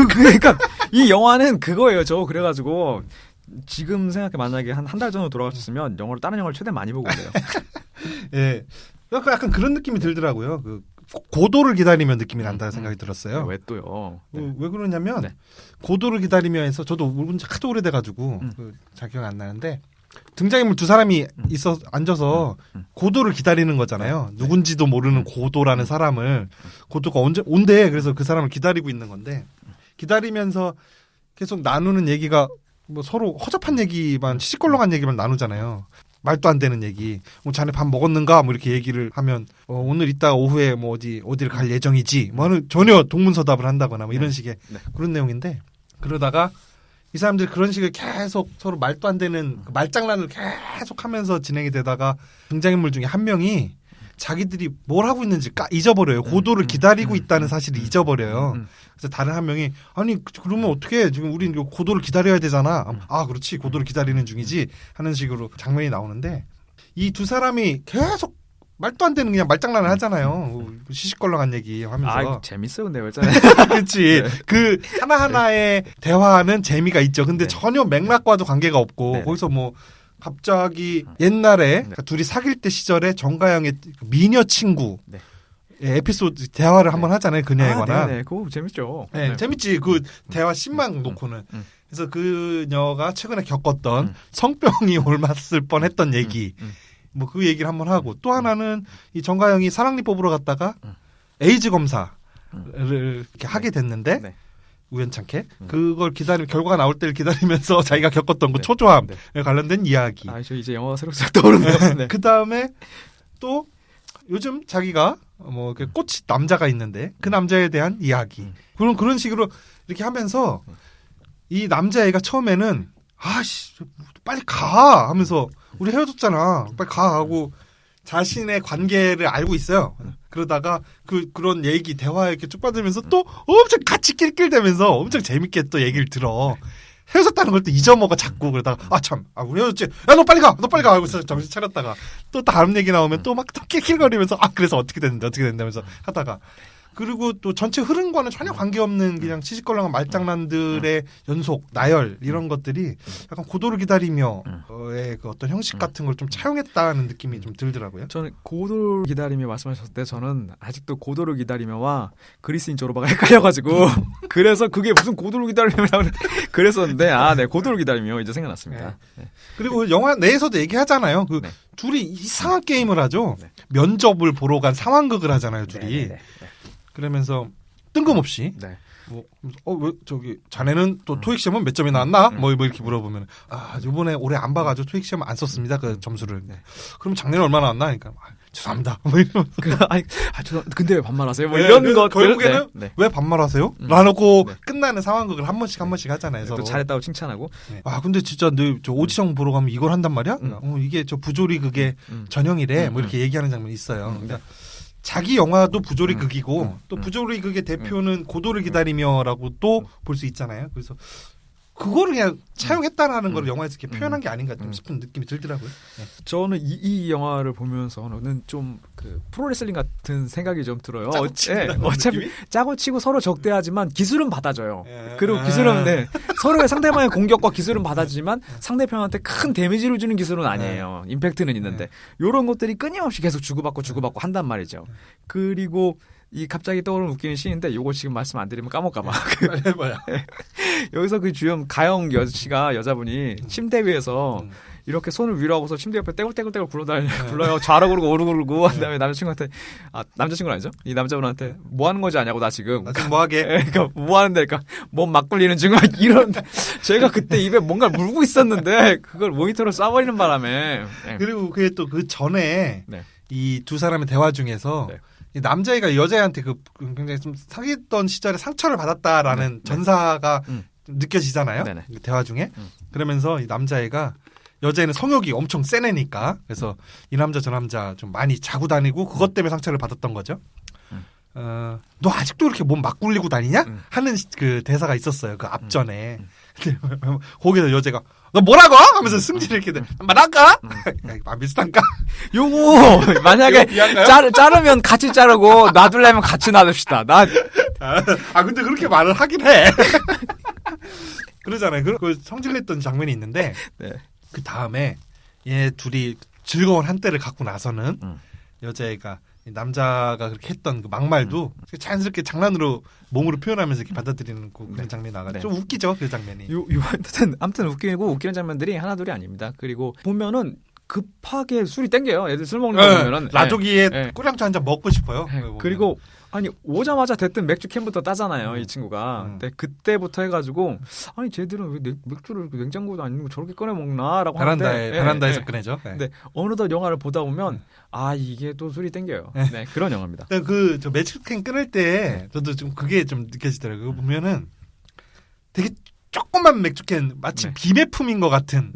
그러니까 이 영화는 그거예요. 저 그래가지고 지금 생각해 만약에 한 달 전으로 돌아갔으면 다른 영화를 최대한 많이 보고 그래요. 예. 약간 그런 느낌이 들더라고요. 그 고도를 기다리면 느낌이 난다는 생각이 들었어요. 왜 또요? 왜 그러냐면 네. 고도를 기다리면서 저도 울은 지 하도 오래돼가지고 잘 기억 안 나는데 등장인물 두 사람이 앉아서 고도를 기다리는 거잖아요. 누군지도 모르는 고도라는 사람을 고도가 언제 온대. 그래서 그 사람을 기다리고 있는 건데 기다리면서 계속 나누는 얘기가 뭐 서로 허접한 얘기만 시시껄렁한 얘기만 나누잖아요. 말도 안 되는 얘기. 자네 밥 먹었는가? 뭐 이렇게 얘기를 하면 오늘 이따 오후에 뭐 어디를 갈 예정이지. 뭐는 전혀 동문서답을 한다거나 뭐 이런 식의 그런 내용인데 그러다가 이 사람들이 그런 식의 계속 서로 말도 안 되는 말장난을 계속 하면서 진행이 되다가 등장인물 중에 한 명이 자기들이 뭘 하고 있는지 잊어버려요. 고도를 기다리고 있다는 사실을 잊어버려요. 그래서 다른 한 명이 아니 그러면 어떻게 지금 우린 고도를 기다려야 되잖아. 아 그렇지 고도를 기다리는 중이지 하는 식으로 장면이 나오는데 이 두 사람이 계속 말도 안 되는 그냥 말장난을 하잖아요. 시시껄렁한 얘기 하면서. 재밌어요, 근데 말잖아요. 그렇지. 그 하나하나의 대화는 재미가 있죠. 근데 전혀 맥락과도 관계가 없고 거기서 뭐 갑자기 옛날에 그러니까 둘이 사귈 때 시절에 정가영의 미녀 친구 에피소드 대화를 한번 하잖아요. 그녀에 관한. 네, 그거 재밌죠. 네, 재밌지. 그 대화 10만 놓고는. 그래서 그녀가 최근에 겪었던 성병이 옮았을 뻔했던 얘기. 뭐 그 얘기를 한번 하고 또 하나는 이 정가영이 사랑니 뽑으러 갔다가 에이즈 검사를 이렇게 하게 됐는데 우연찮게 그걸 결과가 나올 때를 기다리면서 자기가 겪었던 그 초조함에 관련된 이야기. 저 이제 영화가 새록새록 떠오르네요. 네. 그 다음에 또 요즘 자기가 뭐 꽃이 남자가 있는데 그 남자에 대한 이야기. 그런 식으로 이렇게 하면서 이 남자애가 처음에는 아씨 빨리 가 하면서 우리 헤어졌잖아 빨리 가 하고 자신의 관계를 알고 있어요. 그러다가 그런 얘기 대화 이렇게 쭉 받으면서 또 엄청 같이 낄낄대면서 엄청 재밌게 또 얘기를 들어. 헤어졌다는 걸 또 잊어먹어 자꾸. 그러다가 우리 헤어졌지. 야 너 빨리 가 하고 정신 차렸다가 또 다음 얘기 나오면 또 막 또 낄낄거리면서 그래서 어떻게 됐는데 하면서 하다가 그리고 또 전체 흐름과는 전혀 관계없는 그냥 시시껄렁한 말장난들의 연속, 나열 이런 것들이 약간 고도를 기다리며의 그 어떤 형식 같은 걸 좀 차용했다는 느낌이 좀 들더라고요. 저는 고도를 기다리며 말씀하셨을 때 저는 아직도 고도를 기다리며와 그리스인 조르바가 헷갈려가지고 그래서 그게 무슨 고도를 기다리며라고 그랬었는데 네 고도를 기다리며 이제 생각났습니다. 네. 그리고 영화 내에서도 얘기하잖아요. 둘이 이상한 게임을 하죠. 면접을 보러 간 상황극을 하잖아요. 둘이. 그러면서 뜬금없이 왜 자네는 또 토익 시험은 몇 점이 나왔나? 뭐 이렇게 물어보면 이번에 올해 안 봐가지고 토익 시험 안 썼습니다. 그 점수를. 그럼 작년에 얼마나 나왔나? 그러니까 죄송합니다. 뭐 이러면서 근데 왜 반말하세요? 뭐 이런 거 결국에는 왜 반말하세요? 라놓고 끝나는 상황극을 한 번씩 하잖아요. 또 잘했다고 칭찬하고. 근데 진짜 너 저 오디션 보러 가면 이걸 한단 말이야? 이게 저 부조리 그게 전형이래. 뭐 이렇게 얘기하는 장면이 있어요. 그러니까 자기 영화도 부조리 극이고 또 부조리 극의 대표는 고도를 기다리며라고 또 볼 수 있잖아요. 그래서 그거를 그냥 차용했다라는 걸 영화에서 이렇게 표현한 게 아닌가 좀 싶은 느낌이 들더라고요. 네. 저는 이 영화를 보면서는 좀 그 프로레슬링 같은 생각이 좀 들어요. 어차피 짜고 치고 서로 적대하지만 기술은 받아줘요. 그리고 기술은 서로의 상대방의 공격과 기술은 받아주지만 상대편한테 큰 데미지를 주는 기술은 아니에요. 임팩트는 있는데 이런 것들이 끊임없이 계속 주고받고 한단 말이죠. 그리고 이 갑자기 떠오르는 웃기는 씬인데 요거 지금 말씀 안 드리면 까먹까봐. 여기서 그 주연 가영 여자분이 침대 위에서 이렇게 손을 위로 하고서 침대 옆에 떼굴떼굴 굴러요. 좌로 구르고 오르고 구르고 한 다음에 남자친구한테 남자친구는 아니죠? 이 남자분한테 뭐 하는 거지 아냐고 나 지금 뭐 하게? 그러니까 뭐 하는데 그러니까 몸 막 굴리는 중 이런 제가 그때 입에 뭔가 물고 있었는데 그걸 모니터로 쏴버리는 바람에 그리고 그게 또 그 전에 이 두 사람의 대화 중에서 이 남자애가 여자애한테 굉장히 좀 사귀었던 시절에 상처를 받았다라는 전사가 느껴지잖아요. 그 대화 중에. 그러면서 이 남자애가 여자애는 성욕이 엄청 센 애니까 그래서 이 남자 저 남자 좀 많이 자고 다니고 그것 때문에 상처를 받았던 거죠. 너 아직도 그렇게 몸 막 굴리고 다니냐? 하는 그 대사가 있었어요. 그 앞전에. 거기서 여자가 너 뭐라고? 하면서 승질을 이렇게 말할까? 비슷한가? 요거 만약에 자르면 같이 자르고 놔둘려면 같이 놔둡시다. 근데 그렇게 말을 하긴 해. 그러잖아요. 그 성질냈던 장면이 있는데 그 다음에 얘 둘이 즐거운 한때를 갖고 나서는 여자애가 남자가 그렇게 했던 그 막말도 자연스럽게 장난으로 몸으로 표현하면서 이렇게 받아들이는 그런 장면이 나가지고 좀 웃기죠 그 장면이. 아무튼 웃기는 장면들이 하나둘이 아닙니다. 그리고 보면은 급하게 술이 땡겨요. 애들 술 먹는 거 보면은 라조기에 꿀량주 한 잔 먹고 싶어요. 그리고 아니 오자마자 됐든 맥주 캔부터 따잖아요 이 친구가. 근데 그때부터 해가지고 아니 쟤들은 왜 맥주를 냉장고도 아니고 저렇게 꺼내 먹나라고 베란다에서 꺼내죠. 근데 어느덧 영화를 보다 보면 이게 또 술이 땡겨요. 그런 영화입니다. 저 맥주 캔 끊을 때 저도 좀 그게 좀 느껴지더라고요. 그거 보면은 되게 조그만 맥주 캔 마치 비매품인 것 같은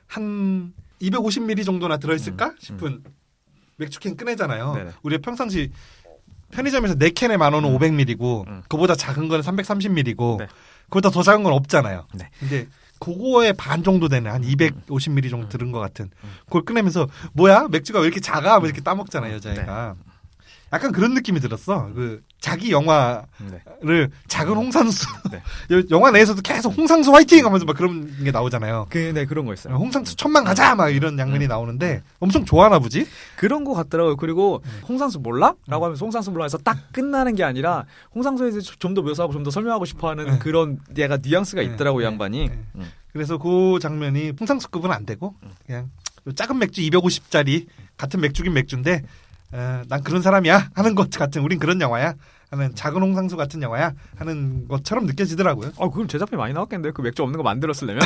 한 250ml 정도나 들어있을까 싶은 맥주캔 꺼내잖아요. 네네. 우리가 평상시 편의점에서 4캔에 10,000원은 500ml고 그보다 작은 거는 330ml고 네. 그보다 더 작은 건 없잖아요. 네. 근데 그거의 반 정도 되는 한 250ml 정도 들은 것 같은 그걸 꺼내면서 뭐야 맥주가 왜 이렇게 작아? 뭐 이렇게 따먹잖아요 여자애가. 약간 그런 느낌이 들었어. 그 자기 영화를 작은 홍상수 네. 영화 내에서도 계속 홍상수 화이팅 하면서 막 그런 게 나오잖아요. 네, 그런 거 있어요. 홍상수 천만 가자 막 이런 장면이 나오는데 엄청 좋아하나 보지? 그런 거 같더라고요. 그리고 홍상수 몰라? 라고 하면서 홍상수 몰라 해서 딱 끝나는 게 아니라 홍상수에 대해서 좀 더 묘사하고 좀 더 설명하고 싶어하는 그런 얘가 뉘앙스가 있더라고요. 양반이. 그래서 그 장면이 홍상수급은 안 되고 그냥 작은 맥주 250짜리 같은 맥주긴 맥주인데 난 그런 사람이야 하는 것 같은 우린 그런 영화야 하는 작은 홍상수 같은 영화야 하는 것처럼 느껴지더라고요. 그럼 제작비 많이 나왔겠는데 그 맥주 없는 거 만들었으려면.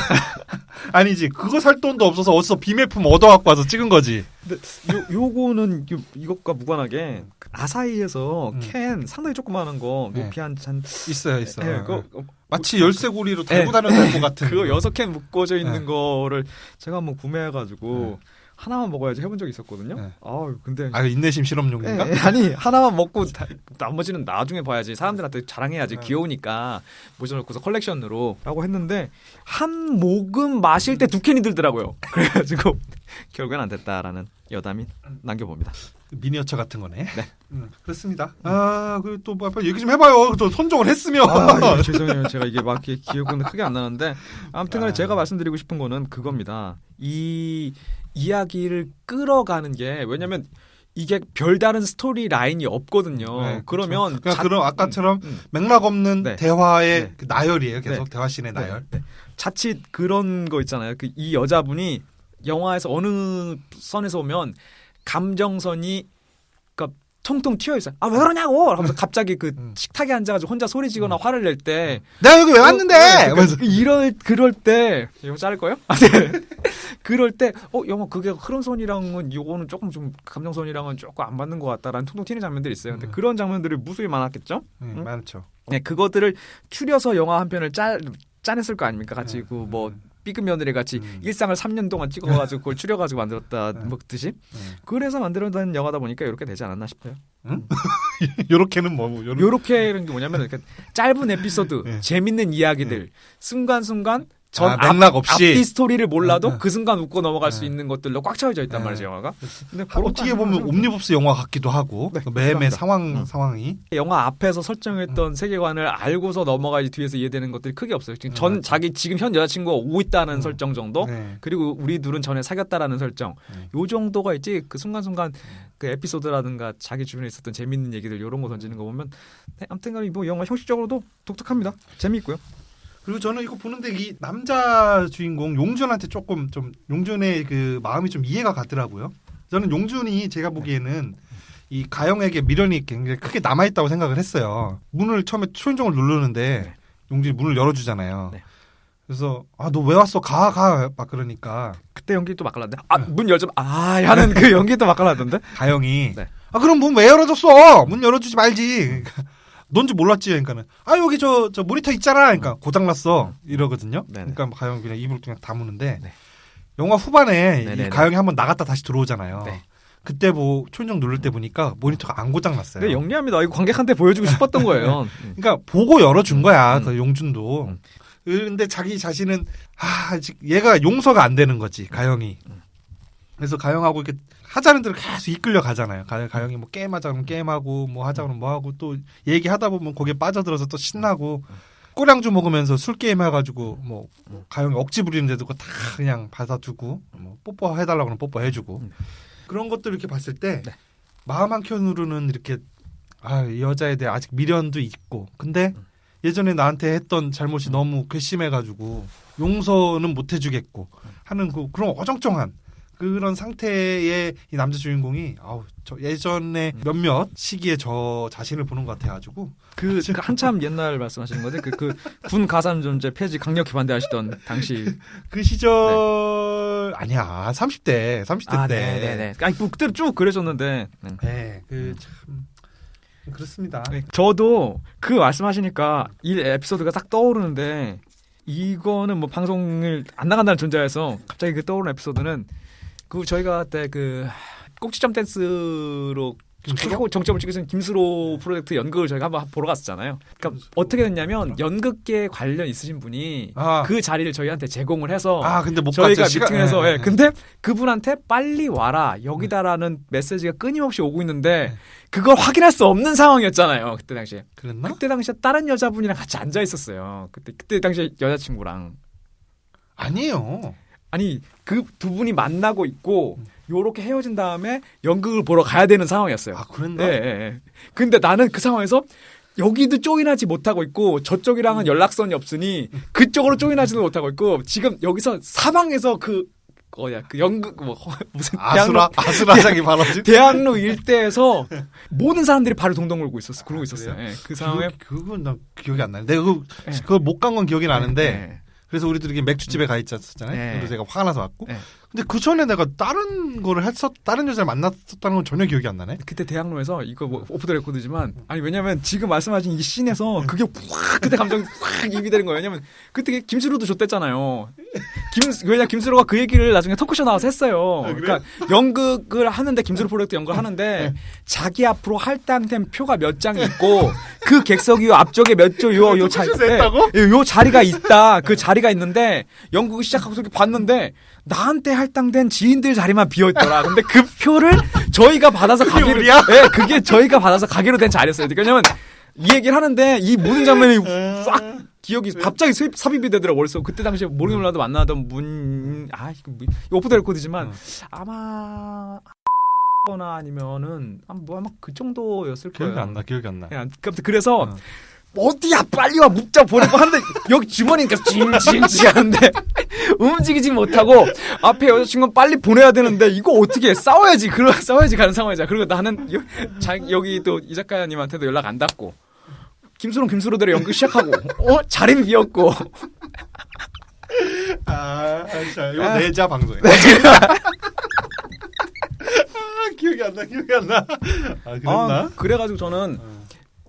아니지 그거 살 돈도 없어서 어디서 비매품 얻어갖고 와서 찍은 거지. 근데 요거는 이것과 무관하게 아사히에서 캔 상당히 조그마한 거 높이 한 있어요. 마치 그 열쇠고리로 들고 다녀야 될 것 같은. 그거 6캔 묶어져 있는 거를 제가 한번 구매해가지고 하나만 먹어야지 해본 적이 있었거든요. 근데 인내심 실험용인가? 아니 하나만 먹고 나머지는 나중에 봐야지 사람들한테 자랑해야지 귀여우니까 모셔놓고서 컬렉션으로라고 했는데 한 모금 마실 때 2캔이 들더라고요. 그래가지고 결국엔 안 됐다라는 여담이 남겨봅니다. 미니어처 같은 거네. 네. 그렇습니다. 그리고 또 뭐 얘기 좀 해봐요. 또 선정을 했으면. 죄송해요. 제가 이게 막 기억은 크게 안 나는데 아무튼간에 제가 말씀드리고 싶은 거는 그겁니다. 이 이야기를 끌어가는 게 왜냐면 이게 별다른 스토리 라인이 없거든요. 네, 그러면 그냥 그런 아까처럼 맥락 없는 대화의 그 나열이에요. 계속 대화씬의 나열. 자칫 그런 거 있잖아요. 이 여자분이 영화에서 어느 선에서 오면 감정선이 그러니까 통통 튀어 있어요. 왜 그러냐고! 하면서 갑자기 식탁에 앉아가지고 혼자 소리 지거나 화를 낼 때 내가 여기 왜 왔는데! 그럴 때 이거 자를 거예요? 네. 그럴 때 영화 그게 흐름선이랑은 요거는 조금 좀 감정선이랑은 조금 안 맞는 것 같다라는 통통 튀는 장면들이 있어요. 근데 그런 장면들이 무수히 많았겠죠? 많죠. 네, 그것들을 추려서 영화 한 편을 짜냈을 거 아닙니까? 같이 B급 며느리 같이 일상을 3년 동안 찍어가지고 그걸 추려가지고 만들었다 먹듯이 그래서 만들어낸 영화다 보니까 이렇게 되지 않았나 싶어요. 요렇게는 요렇게는 게 뭐냐면 이렇게 짧은 에피소드, 재밌는 이야기들, 순간순간 맥락 없이 앞뒤 스토리를 몰라도 그 순간 웃고 넘어갈 수 있는 것들로 꽉 차여져 있단 말이죠 영화가. 근데 어떻게 보면 옴니버스 영화 같기도 하고 매매 상황이 영화 앞에서 설정했던 세계관을 알고서 넘어가야지 뒤에서 이해되는 것들이 크게 없어요. 자기 지금 현 여자친구가 오고 있다는 설정 정도 그리고 우리 둘은 전에 사귀었다라는 설정 요 정도가 있지 그 순간순간 그 에피소드라든가 자기 주변에 있었던 재밌는 얘기들 이런 거 던지는 거 보면 아무튼 뭐 영화 형식적으로도 독특합니다. 재미있고요. 그리고 저는 이거 보는데 이 남자 주인공 용준한테 조금 좀 용준의 그 마음이 좀 이해가 가더라고요. 저는 용준이 제가 보기에는 이 가영에게 미련이 굉장히 크게 남아있다고 생각을 했어요. 문을 처음에 초인종을 누르는데 용준이 문을 열어주잖아요. 그래서 너 왜 왔어? 가 막 그러니까 그때 연기 또 막갈랐는데 문 열자 하는 그 연기 또 막갈랐던데 가영이 그럼 문 왜 열어줬어? 문 열어주지 말지. 넌지 몰랐지. 그러니까는 여기 저 모니터 있잖아. 그러니까 고장났어 이러거든요. 그러니까 가영이 그냥 입을 그냥 다무는데 영화 후반에 이 가영이 한번 나갔다 다시 들어오잖아요. 그때 초인종 누를 때 보니까 모니터가 안 고장났어요. 영리합니다. 이거 관객한테 보여주고 싶었던 거예요. 그러니까 보고 열어준 거야. 그 용준도. 근데 자기 자신은 아직 얘가 용서가 안 되는 거지. 가영이. 그래서 가영하고 이렇게 하자는 대로 계속 이끌려 가잖아요. 가영이 뭐 게임하자 그러면 게임하고 뭐 하자 그러면 뭐 하고 또 얘기하다 보면 거기에 빠져들어서 또 신나고 꼬량주 먹으면서 술 게임 해가지고 뭐 가영이 억지 부리는데도 그거 다 그냥 받아두고 뭐 뽀뽀해달라고 그러면 뽀뽀해주고 그런 것들 이렇게 봤을 때 마음 한켠으로는 이렇게 이 여자에 대해 아직 미련도 있고 근데 예전에 나한테 했던 잘못이 너무 괘씸해가지고 용서는 못 해주겠고 하는 그런 어정쩡한 그런 상태의 이 남자 주인공이 저 예전에 몇몇 시기에 저 자신을 보는 것 같아가지고 그 한참 옛날 말씀하시는 거죠? 그 군 가산 존재 폐지 강력히 반대하시던 당시 그 시절 아니야 30대 때. 네네네. 뭐 그때로 쭉 그러셨는데. 참 그렇습니다. 저도 그 말씀하시니까 이 에피소드가 딱 떠오르는데 이거는 뭐 방송을 안 나간다는 존재에서 갑자기 그 떠오르는 에피소드는 저희가 그때 꼭지점 댄스로 김수로? 최고 정점을 찍으신 김수로 프로젝트 연극을 저희가 한번 보러 갔었잖아요. 그러니까 어떻게 됐냐면 연극계 관련 있으신 분이 그 자리를 저희한테 제공을 해서 근데 못 저희가 갔죠. 미팅해서 예. 근데 그분한테 빨리 와라 여기다라는 메시지가 끊임없이 오고 있는데 그걸 확인할 수 없는 상황이었잖아요. 그때 당시에. 그랬나? 그때 당시에 다른 여자분이랑 같이 앉아 있었어요. 그때 당시에 여자친구랑. 아니에요. 아니 그 두 분이 만나고 있고 요렇게 헤어진 다음에 연극을 보러 가야 되는 상황이었어요. 그랬나? 예. 근데 나는 그 상황에서 여기도 조인하지 못하고 있고 저쪽이랑은 연락선이 없으니 그쪽으로 조인하지도 못하고 있고 지금 여기서 사방에서 그 연극 무슨 아수라장이 벌어진 대학로 일대에서 모든 사람들이 발을 동동 걸고 있었어. 그러고 있었어요. 예, 그 상황에 그건 나 기억이 안 나네. 내가 그걸 못 간 건 기억이 나는데. 그래서 우리들이 맥주집에 가 있었잖아요. 그래서 제가 화가 나서 왔고. 근데 그 전에 내가 다른 거를 다른 여자를 만났었다는 건 전혀 기억이 안 나네. 그때 대학로에서 이거 오프 더 레코드지만 아니 왜냐면 지금 말씀하신 이 씬에서 그게 확 그때 감정이 확 입이 되는 거예요. 왜냐면 그때 김수로도 줬댔잖아요. 왜냐 김수로가 그 얘기를 나중에 토크쇼 나와서 했어요. 그러니까 연극을 하는데 김수로 프로젝트 연극을 하는데 자기 앞으로 할당된 표가 몇 장이 있고 그 객석이 앞쪽에 몇 조 요 자리가 있다. 그 자리가 있는데 연극을 시작하고서 이렇게 봤는데 나한테 할당된 지인들 자리만 비어있더라. 근데 그 표를 저희가 받아서 가기로, 그게 저희가 받아서 가기로 된 자리였어요. 왜냐면 이 얘기를 하는데 이 모든 장면이 싹 기억이 갑자기 삽입이 되더라고요. 그래서 그때 당시에 모르는 몰라도 만나던 이거 오프 더 레코드지만 아마 거나 아니면은 아마 그 정도였을 거예요. 기억이 안 나. 그래서 어디야 빨리 와 묻자 보내고 하는데 여기 주머니니까 징징징 하는데 움직이지 못하고 앞에 여자친구는 빨리 보내야 되는데 이거 어떻게 해? 싸워야지 가는 상황이자. 그리고 나는 여기 또 이 작가님한테도 연락 안 닿고 김수로대로 연극 시작하고 자리는 비었고 이거 내자 방송에. 기억이 안 나. 그랬나? 그래가지고 저는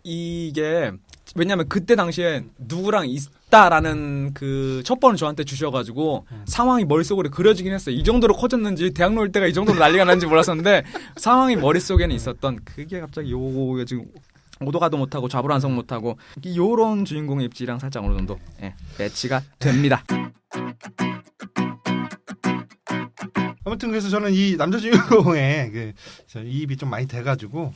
이게 왜냐면 그때 당시에 누구랑 있다라는 그 첩보를 저한테 주셔가지고 상황이 머릿속으로 그려지긴 했어요. 이 정도로 커졌는지 대학로 일 때가 이 정도로 난리가 났는지 몰랐었는데 상황이 머릿속에는 있었던 그게 갑자기 요거 지금 오도가도 못하고 좌불안성 못하고 요런 주인공의 입지랑 살짝 어느 정도 매치가 됩니다. 아무튼 그래서 저는 이 남자 주인공의 이입이 좀 많이 돼가지고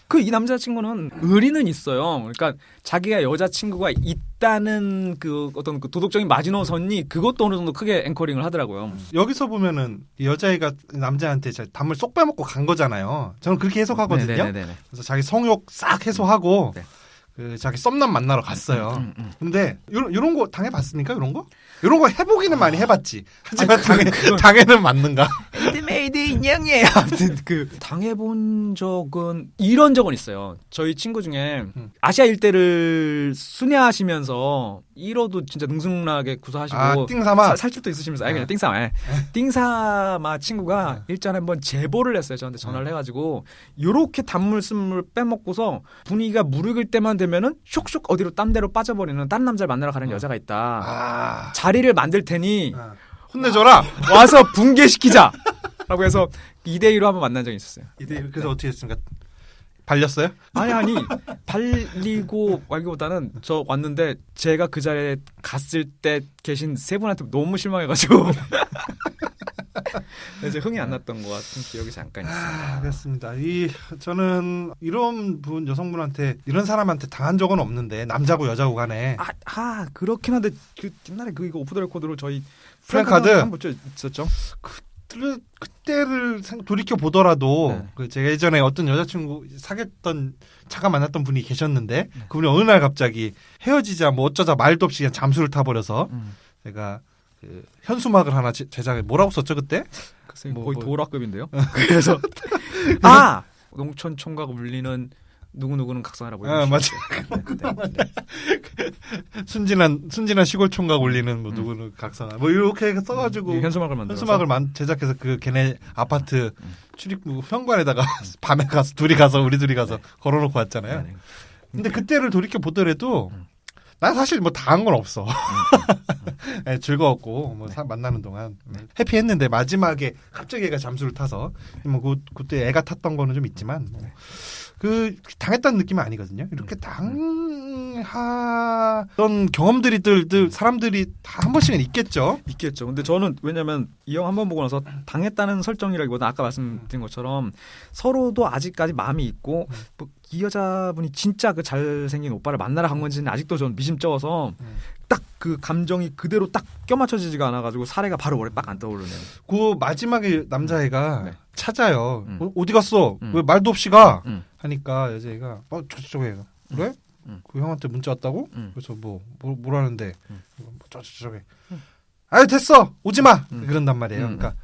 그 이 남자친구는 의리는 있어요. 그러니까 자기가 여자친구가 있다는 그 어떤 그 도덕적인 마지노선이 그것도 어느 정도 크게 앵커링을 하더라고요. 여기서 보면은 이 여자애가 남자한테 담을 쏙 빼먹고 간 거잖아요. 저는 그렇게 해석하거든요. 그래서 자기 성욕 싹 해소하고 그 자기 썸남 만나러 갔어요. 근데 요런 거 당해봤습니까? 이런 거 해보기는 많이 해봤지. 하지만 당해는 맞는가? 핸드메이드 인형이에요. 아무튼 당해본 적은 이런 적은 있어요. 저희 친구 중에 아시아 일대를 순회하시면서 1호도 진짜 능숙하게 구사하시고 띵사마 살집도 있으시면서 그냥 띵사마 띵사마 친구가 일전에 한번 제보를 했어요. 저한테 전화를 해가지고 요렇게 단물순물 빼먹고서 분위기가 무르익을 때만 되면은 쇽쇽 어디로 딴 데로 빠져버리는 다른 남자를 만나러 가는 여자가 있다. 자리를 만들 테니 혼내줘라. 와서 붕괴시키자. 라고 해서 2대2로 한번 만난 적이 있었어요. 2대1 그래서 어떻게 했습니까? 발렸어요? 아니 발리고 말기보다는 저 왔는데 제가 그 자리에 갔을 때 계신 세 분한테 너무 실망해가지고 이제 흥이 안 났던 것 같은 기억이 잠깐 있습니다. 그렇습니다. 저는 이런 분 여성분한테 이런 사람한테 당한 적은 없는데 남자고 여자고 간에 그렇긴 한데 그 옛날에 이거 오프 더 레코드로 저희 프랭카드 한번 있었죠. 그때를 돌이켜 보더라도 제가 예전에 어떤 여자친구 사귀었던 잠깐 만났던 분이 계셨는데 그분이 어느 날 갑자기 헤어지자 뭐 어쩌자 말도 없이 그냥 잠수를 타버려서 제가 그 현수막을 하나 제작해 뭐라고 썼죠 그때? 글쎄 거의 도라급인데요. 그래서 농촌 총각 울리는 누구누구는 각성하라고. 맞아. 순진한 시골 총각 울리는 뭐 누구는 각성하. 뭐 이렇게 써가지고 현수막을 만들어서 제작해서 그 걔네 아파트 출입구 현관에다가 밤에 가서 우리 둘이 가서 걸어놓고 왔잖아요. 근데 그때를 돌이켜 보더라도 난 사실 뭐 당한 건 없어. 네, 즐거웠고 뭐 만나는 동안 해피했는데 마지막에 갑자기 애가 잠수를 타서 뭐 그때 애가 탔던 거는 좀 있지만 그 당했다는 느낌은 아니거든요. 이렇게 당했던 경험들이 사람들이 다 한 번씩은 있겠죠. 있겠죠. 근데 저는 왜냐면 이 영화 한 번 보고 나서 당했다는 설정이라기보다 아까 말씀드린 것처럼 서로도 아직까지 마음이 있고 뭐이 여자분이 진짜 그 잘생긴 오빠를 만나러 간 건지는 아직도 전 미심쩍어서 딱 그 감정이 그대로 딱 껴맞춰지지가 않아가지고 사례가 바로 머리에 빡 안 떠오르네요. 그 마지막에 남자애가 네. 찾아요. 어디 갔어? 왜 말도 없이 가? 하니까 여자애가 저쪽에 그래? 그 형한테 문자 왔다고? 그래서 뭐라는데 저쪽에 아유 됐어 오지 마 그런단 말이에요. 그러니까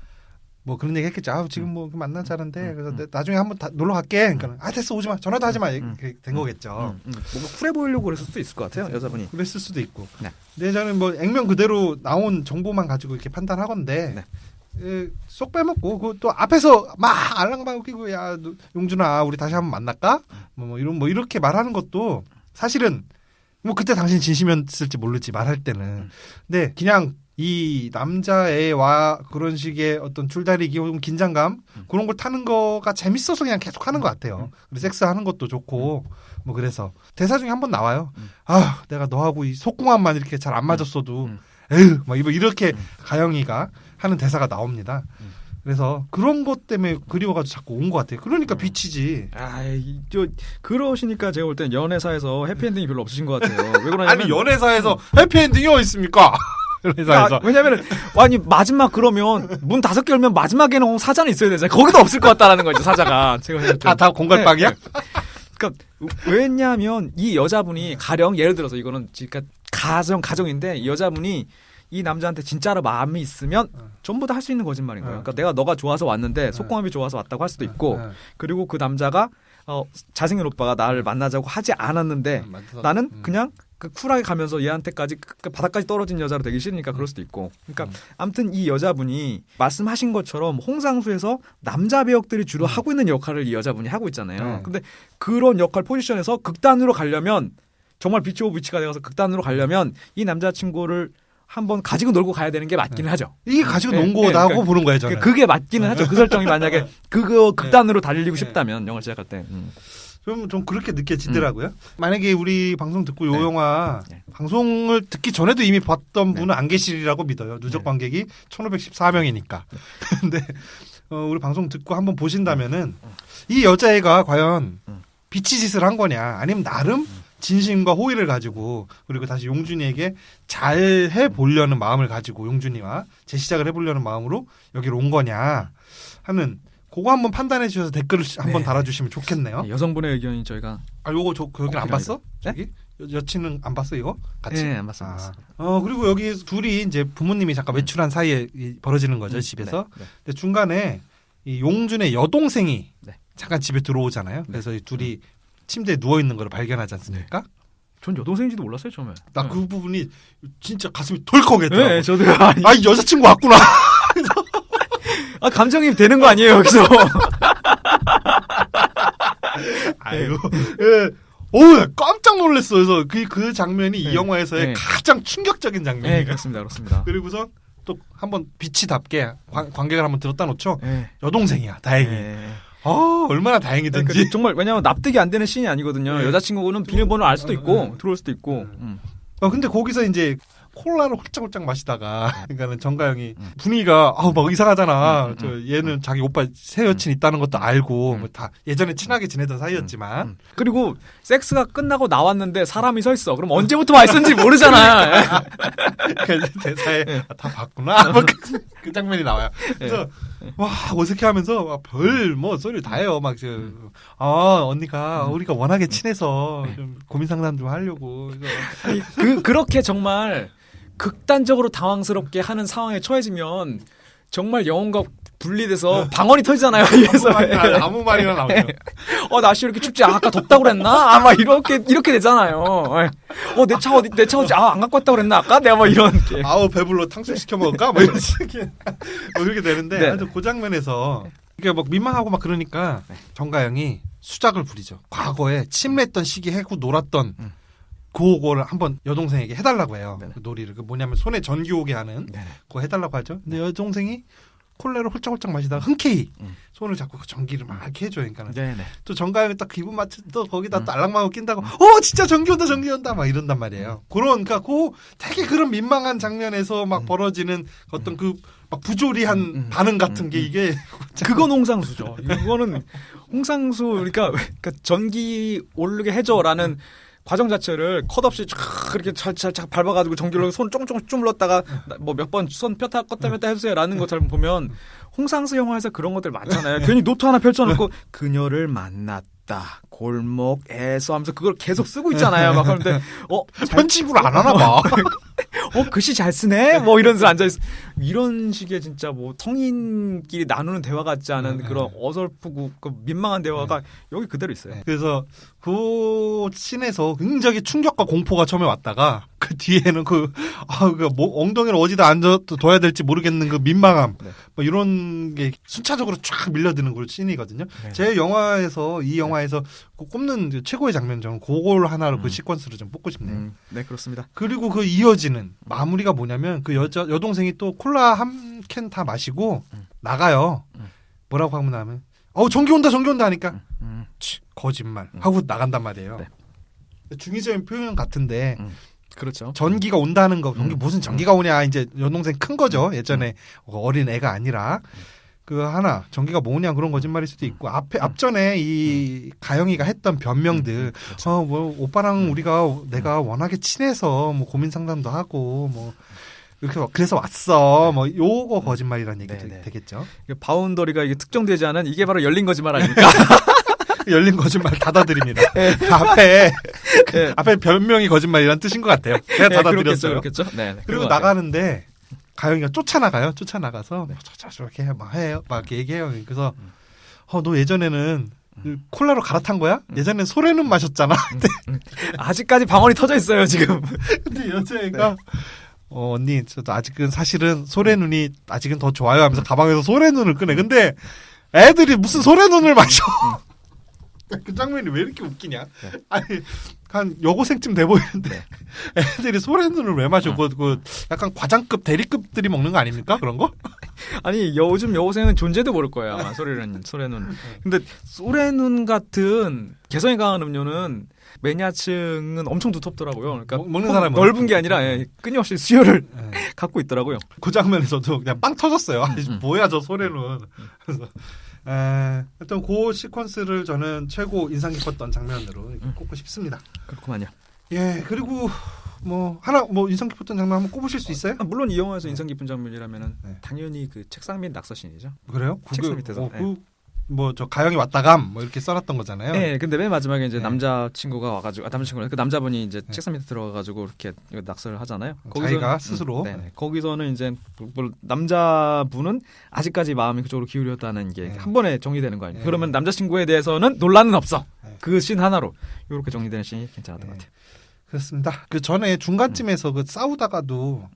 뭐 그런 얘기 했겠죠. 아 지금 뭐 만나자는데 그래서 나중에 한번 놀러 갈게. 그러니까 됐어 오지 마 전화도 하지 마 이렇게 된 거겠죠. 뭔가 쿨해 보이려고 그랬을 수도 있을 것 같아요 여자분이. 그랬을 수도 있고. 네. 근데 저는 뭐 액면 그대로 나온 정보만 가지고 이렇게 판단하건데. 네. 쏙 빼먹고 그 또 앞에서 막 알랑방 웃기고 야 용준아 우리 다시 한번 만날까? 뭐 이렇게 말하는 것도 사실은 뭐 그때 당신 진심이었을지 모르지 말할 때는. 근데 그냥 이 남자애와 그런 식의 어떤 줄다리기 혹은 긴장감 그런 걸 타는 거가 재밌어서 그냥 계속 하는 것 같아요. 그리고 섹스하는 것도 좋고 뭐 그래서 대사 중에 한 번 나와요. 아 내가 너하고 이 속궁합만 이렇게 잘 안 맞았어도 에휴 막 이렇게 가영이가 하는 대사가 나옵니다. 그래서 그런 것 때문에 그리워가지고 자꾸 온 것 같아요. 그러니까 비치지. 그러시니까 제가 볼 땐 연애사에서 해피엔딩이 별로 없으신 것 같아요. 왜 그러냐면 아니 연애사에서 해피엔딩이 어디 있습니까? 연애사에서. 왜냐면 마지막 그러면 문 5개 열면 마지막에는 사자는 있어야 되잖아요. 거기도 없을 것 같다라는 거죠 사자가. 제가 다 공갈빵이야? 네. 그러니까 왜냐하면 이 여자분이 가령 예를 들어서 이거는 그러니까 가정인데 이 여자분이 이 남자한테 진짜로 마음이 있으면 전부 다 할 수 있는 거짓말인 거예요. 그러니까 내가 너가 좋아서 왔는데 속궁합이 좋아서 왔다고 할 수도 있고 그리고 그 남자가 잘생긴 오빠가 나를 만나자고 하지 않았는데 나는 그냥 그 쿨하게 가면서 얘한테까지 그 바닥까지 떨어진 여자로 되기 싫으니까 그럴 수도 있고. 그러니까 아무튼 이 여자분이 말씀하신 것처럼 홍상수에서 남자 배역들이 주로 하고 있는 역할을 이 여자분이 하고 있잖아요. 근데 그런 역할 포지션에서 극단으로 가려면 정말 비치 오브 비치가 되어서 극단으로 가려면 이 남자친구를 한번 가지고 놀고 가야 되는 게 맞기는 하죠. 이게 가지고 논 거다고 그러니까 보는 거예요, 저는. 그게 맞기는 하죠. 그 설정이 만약에 그거 극단으로 달리고 싶다면 영화 시작할 때. 좀 그렇게 느껴지더라고요. 만약에 우리 방송 듣고 요 영화 방송을 듣기 전에도 이미 봤던 분은 안 계시리라고 믿어요. 누적 관객이 1514명이니까. 근데 우리 방송 듣고 한번 보신다면은 이 여자애가 과연 비치 짓을 한 거냐 아니면 나름 진심과 호의를 가지고 그리고 다시 용준이에게 잘 해보려는 마음을 가지고 용준이와 재시작을 해보려는 마음으로 여기로 온 거냐 하는 그거 한번 판단해 주셔서 댓글을 한번 달아주시면 좋겠네요. 여성분의 의견이 저희가 요거 여기 안 봤어? 네? 저기 여친은 안 봤어 이거? 같이? 네, 안 봤어. 그리고 여기 둘이 이제 부모님이 잠깐 외출한 사이에 벌어지는 거죠 집에서. 근데 중간에 이 용준의 여동생이 잠깐 집에 들어오잖아요. 그래서 이 둘이 침대에 누워 있는 걸 발견하지 않습니까? 전 여동생인지도 몰랐어요 처음에. 나 그 부분이 진짜 가슴이 덜컥했더라고. 네, 저도요. 이 여자친구 왔구나. 감정이입 되는 거 아니에요 여기서? 아이고. 깜짝 놀랐어. 그래서 그 장면이 이 영화에서의 가장 충격적인 장면이에요. 네, 그렇습니다. 그리고서 또 한번 비치답게 관객을 한번 들었다 놓죠. 네. 여동생이야, 다행히. 얼마나 다행이든지. 그러니까 정말 왜냐하면 납득이 안 되는 씬이 아니거든요. 여자친구는 비밀번호를 알 수도 있고 들어올 수도 있고. 근데 거기서 이제 콜라를 홀짝홀짝 마시다가 그러니까는 정가영이 분위기가 막 이상하잖아. 얘는 자기 오빠 새 여친 있다는 것도 알고 뭐 다 예전에 친하게 지내던 사이였지만 그리고 섹스가 끝나고 나왔는데 사람이 서 있어. 그럼 언제부터 와 있었는지 모르잖아. 그 대사에 다 봤구나. 그 장면이 나와요. 그래서 와 어색해하면서 별 뭐 소리를 다 해요. 막 언니가 우리가 워낙에 친해서 좀 고민 상담 좀 하려고. 그렇게 정말 극단적으로 당황스럽게 하는 상황에 처해지면 정말 영혼과 분리돼서 방언이 터지잖아요. 아무 말이나 나오죠. 날씨 이렇게 춥지? 아까 덥다고 그랬나? 막 이렇게 되잖아요. 내 차 어디? 안 갖고 왔다고 그랬나? 아까 내가 뭐 이런 게. 배불러 탕수육 시켜 먹을까? 뭐 이런 식의 그렇게 되는데 아주 그 장면에서 이게 막 민망하고 막 그러니까 정가영이 수작을 부리죠. 과거에 침례했던 시기 해고 놀았던 그거를 한번 여동생에게 해달라고 해요. 네네. 그 놀이를. 그 뭐냐면 손에 전기 오게 하는 네네. 그거 해달라고 하죠. 근데 여동생이 콜라를 홀짝홀짝 마시다가 흔쾌히 음. 손을 잡고 그 전기를 막 이렇게 해줘요. 그러니까 네네. 또 정가영이 딱 기분 맞춰 또 거기다 또 알랑방울 낀다고 진짜 전기 온다 전기 온다 막 이런단 말이에요. 그러니까 그 되게 그런 민망한 장면에서 막 벌어지는 어떤 그 막 부조리한 반응 같은 게 이게 그건 홍상수죠. 이거는 홍상수 그러니까 전기 오르게 해줘라는 과정 자체를 컷없이 쫙 이렇게 잘 밟아가지고 전기를 손 조금씩 주물렀다가 뭐 몇 번 손 폈다 껐다 폈다 해주세요라는 것처럼 보면 홍상수 영화에서 그런 것들 많잖아요. 괜히 노트 하나 펼쳐놓고 그녀를 만났다 골목에서 하면서 그걸 계속 쓰고 있잖아요. 막 그런데 편집을 안 하나 봐. 글씨 잘 쓰네? 뭐 이러면서 앉아있어. 이런 식의 진짜 뭐 성인끼리 나누는 대화 같지 않은 그런 어설프고 그 민망한 대화가 여기 그대로 있어요. 그래서 그 씬에서 굉장히 충격과 공포가 처음에 왔다가 그 뒤에는 뭐 엉덩이를 어디다 앉아둬야 될지 모르겠는 그 민망함 뭐 이런 게 순차적으로 쫙 밀려드는 그 씬이거든요. 제 영화에서 이 영화에서 꼽는 최고의 장면 저는 그걸 하나로 그 시퀀스를 좀 뽑고 싶네요. 네, 그렇습니다. 그리고 그 이어지는 마무리가 뭐냐면 그 여동생이 또 콜라 한 캔 다 마시고 나가요. 뭐라고 하면 전기 온다 하니까 거짓말 하고 나간단 말이에요. 네. 중의적인 표현 같은데 그렇죠. 전기가 온다는 거 무슨 전기가 오냐 이제 여동생 큰 거죠. 예전에 어린 애가 아니라 그 하나 전기가 뭐냐 그런 거짓말일 수도 있고 앞전에 이 가영이가 했던 변명들 뭐 오빠랑 내가 워낙에 친해서 뭐 고민 상담도 하고 뭐 이렇게 그래서 왔어 뭐 요거 거짓말이라는 얘기 되겠죠. 바운더리가 이게 특정되지 않은 이게 바로 열린 거짓말 아닙니까? 열린 거짓말 닫아드립니다. 네. 앞에 변명이 거짓말이란 뜻인 것 같아요. 제가 닫아드렸어요. 그렇겠죠. 네, 그리고 나가는데 가영이가 쫓아나가서 저렇게 막 해요. 막 이렇게 얘기해요. 그래서 너 예전에는 콜라로 갈아탄 거야? 예전엔 소래눈 마셨잖아. 아직까지 방언이 터져 있어요 지금. 근데 여자애가 언니 저도 아직은 사실은 소래눈이 아직은 더 좋아요 하면서 가방에서 소래눈을 꺼내. 근데 애들이 무슨 소래눈을 마셔. 그 장면이 왜 이렇게 웃기냐? 아니 한 여고생쯤 돼 보이는데 애들이 소래눈을 왜 마셔? 그 약간 과장급 대리급들이 먹는 거 아닙니까? 그런 거? 아니 요즘 여고생은 존재도 모를 거예요 아마 소래눈. 근데 소래눈 같은 개성이 강한 음료는 매니아층은 엄청 두텁더라고요. 그러니까 먹는 사람은 넓은 게 아니라 끊임없이 수요를 갖고 있더라고요. 그 장면에서도 그냥 빵 터졌어요. 뭐야 저 소래눈. 그래서 일단 그 시퀀스를 저는 최고 인상 깊었던 장면으로 꼽고 싶습니다. 그렇구만요. 예, 그리고 뭐 인상 깊었던 장면 한번 꼽으실 수 있어요? 물론 이 영화에서 인상 깊은 장면이라면은 당연히 그 책상 밑 낙서신이죠. 그래요? 책상 밑에서. 저 가영이 왔다감 뭐 이렇게 써놨던 거잖아요. 네, 근데 맨 마지막에 이제 남자친구가 와가지고 그 남자분이 이제 책상 밑에 들어가가지고 이렇게 낙서를 하잖아요. 자기가 스스로. 네, 거기서는 이제 남자분은 아직까지 마음이 그쪽으로 기울였다는 게 한 번에 정리되는 거 아니에요. 그러면 남자친구에 대해서는 논란은 없어. 그 씬 하나로 이렇게 정리되는 씬이 괜찮았던 것 같아요. 그렇습니다. 그 전에 중간쯤에서 그 싸우다가도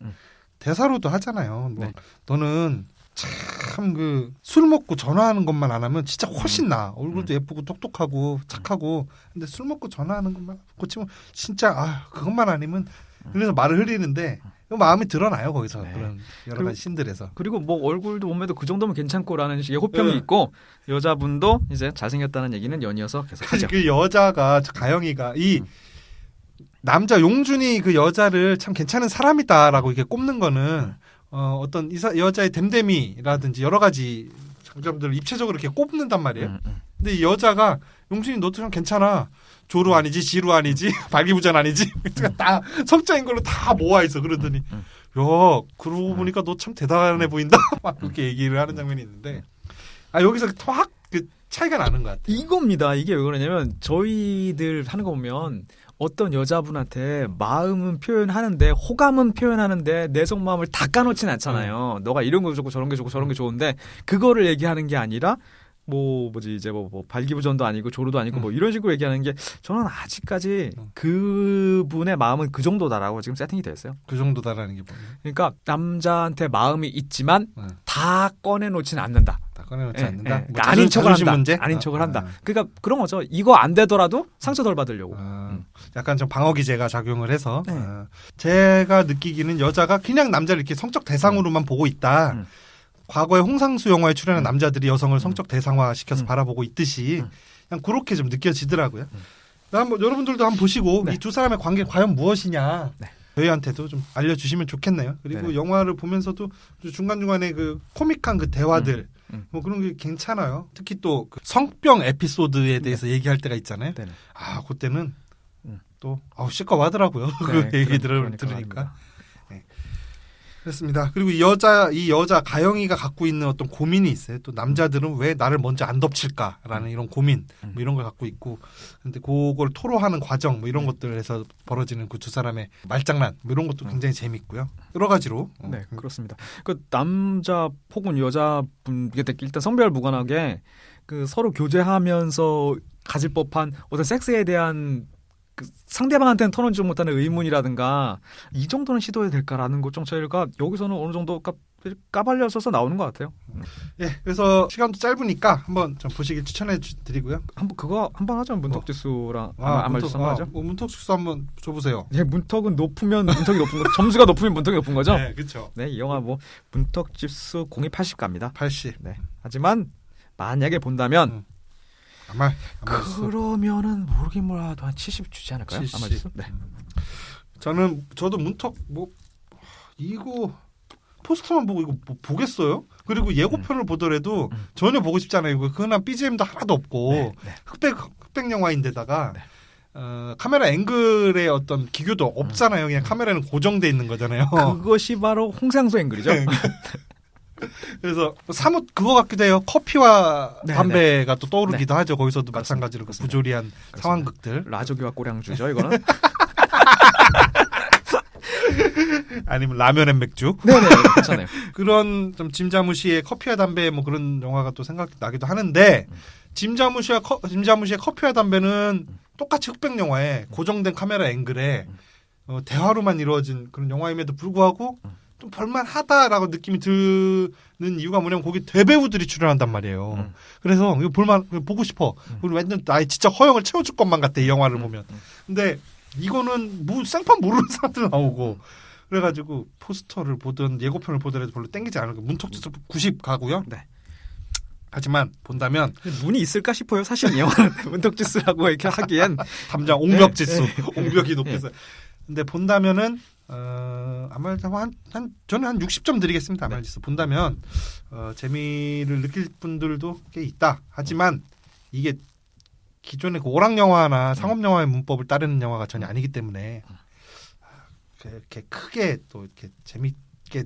대사로도 하잖아요. 뭐 너는 참 그 술 먹고 전화하는 것만 안 하면 진짜 훨씬 나. 얼굴도 예쁘고 똑똑하고 착하고. 근데 술 먹고 전화하는 것만 고치면 진짜 그것만 아니면 그래서 말을 흐리는데 마음이 드러나요 거기서. 그런 여러 가지 신들에서. 그리고 뭐 얼굴도 몸매도 그 정도면 괜찮고라는 식의 호평이 있고 여자분도 이제 잘생겼다는 얘기는 연이어서 계속 하죠. 그 여자가 가영이가 이 남자 용준이 그 여자를 참 괜찮은 사람이다라고 이렇게 꼽는 거는 어떤 여자의 댐댐이라든지 여러 가지 장점들을 입체적으로 이렇게 꼽는단 말이에요. 근데 이 여자가 용준이 너도 참 괜찮아. 조루 아니지, 지루 아니지, 발기부전 아니지. 다 성적인 걸로 다 모아 있어. 그러더니 야, 그러고 보니까 너 참 대단해 보인다. 막 그렇게 얘기를 하는 장면이 있는데 여기서 확 그 차이가 나는 것 같아요. 이겁니다. 이게 왜 그러냐면 저희들 하는 거 보면 어떤 여자분한테 마음은 표현하는데 호감은 표현하는데 내 속마음을 다 까놓진 않잖아요. 너가 이런 거 좋고 저런 게 좋고 저런 게 좋은데 그거를 얘기하는 게 아니라 뭐 발기부전도 아니고 조루도 아니고 뭐 이런 식으로 얘기하는 게 저는 아직까지 그분의 마음은 그 정도다라고 지금 세팅이 돼 있어요. 그 정도다라는 게 뭐예요? 그러니까 남자한테 마음이 있지만 다 꺼내놓지는 않는다. 꺼내놓지 예, 않는다. 예. 뭐 그러니까 아닌 척을 자존심 한다. 문제? 아닌 척을 한다. 아. 그러니까 그런 거죠. 이거 안 되더라도 상처 덜 받으려고. 약간 좀 방어 기제가 작용을 해서 네. 제가 느끼기는 여자가 그냥 남자를 이렇게 성적 대상으로만 보고 있다. 과거에 홍상수 영화에 출연한 남자들이 여성을 성적 대상화 시켜서 바라보고 있듯이 그냥 그렇게 좀 느껴지더라고요. 한번 여러분들도 한번 보시고 네. 이 두 사람의 관계 과연 무엇이냐 네. 저희한테도 좀 알려주시면 좋겠네요. 그리고 네네. 영화를 보면서도 중간중간에 그 코믹한 그 대화들 뭐 그런 게 괜찮아요. 특히 또그 성병 에피소드에 대해서 얘기할 때가 있잖아요. 네네. 아 그때는 또 시끄러워하더라고요. 그 얘기 들으니까. 네. 그렇습니다. 그리고 이 여자 가영이가 갖고 있는 어떤 고민이 있어요. 또 남자들은 왜 나를 먼저 안 덮칠까라는 이런 고민, 뭐 이런 걸 갖고 있고, 근데 그걸 토로하는 과정, 뭐 이런 것들에서 벌어지는 그 두 사람의 말장난, 뭐 이런 것도 굉장히 재밌고요. 여러 가지로. 네, 그렇습니다. 그 남자 혹은 여자분 일단 성별 무관하게 그 서로 교제하면서 가질 법한 어떤 섹스에 대한 그 상대방한테는 털어주지 못하는 의문이라든가 이 정도는 시도해야 될까라는 것 좀 저희가 여기서는 어느 정도 까발려서서 나오는 것 같아요. 예, 그래서 시간도 짧으니까 한번 좀 보시길 추천해 드리고요. 한번 그거 한번 하죠. 문턱지수랑 문턱, 아말지수 한번 하죠. 문턱지수 한번 줘보세요. 예, 문턱은 높으면 문턱이 높은 거, 점수가 높으면 문턱이 높은 거죠. 네, 그렇죠. 네, 이 영화 뭐 문턱지수 공이 80 갑니다. 80. 네. 하지만 만약에 본다면 아말지수. 그러면은 모르긴 몰라도 한 70 주지 않을까요? 70. 아말지수? 네. 저도 문턱 이거 포스터만 보고 이거 뭐 보겠어요? 그리고 예고편을 보더라도 전혀 보고 싶지 않아요. 이거 흔한 BGM도 하나도 없고 네. 흑백 영화인데다가 네. 카메라 앵글의 어떤 기교도 없잖아요. 그냥 카메라는 고정돼 있는 거잖아요. 그것이 바로 홍상수 앵글이죠. 네. 그래서 사뭇 그거 같기도 해요. 커피와 네, 담배가 또 떠오르기도 하죠. 거기서도 마찬가지로 그 그렇습니다. 부조리한 상황극들. 라조기와 꼬량주죠, 이거는. 아니면 라면 앤 맥주. 네네, 괜찮아요. 그런 좀 짐자무시의 커피와 담배 뭐 그런 영화가 또 생각나기도 하는데 짐자무시의 커피와 담배는 똑같이 흑백 영화에 고정된 카메라 앵글에 대화로만 이루어진 그런 영화임에도 불구하고 좀 볼만하다라고 느낌이 드는 이유가 뭐냐면 거기 대배우들이 출연한단 말이에요. 그래서 이거 보고 싶어. 그리고 완전 나의 진짜 허영을 채워줄 것만 같아 이 영화를 보면. 근데 이거는 생판 모르는 사람들 나오고 그래가지고 포스터를 보든 예고편을 보더라도 별로 땡기지 않은 거. 문턱지수 90 가고요. 네. 하지만 본다면 문이 있을까 싶어요. 사실 이 영화는 문턱지수라고 이렇게 하기엔 담장 옹벽지수, 옹벽이 높겠어요. 근데 본다면은 아마 저는 한 60점 드리겠습니다. 아말지수 본다면 재미를 느낄 분들도 꽤 있다. 하지만 이게 기존의 그 오락 영화나 상업 영화의 문법을 따르는 영화가 전혀 아니기 때문에 이렇게 크게 또 이렇게 재밌게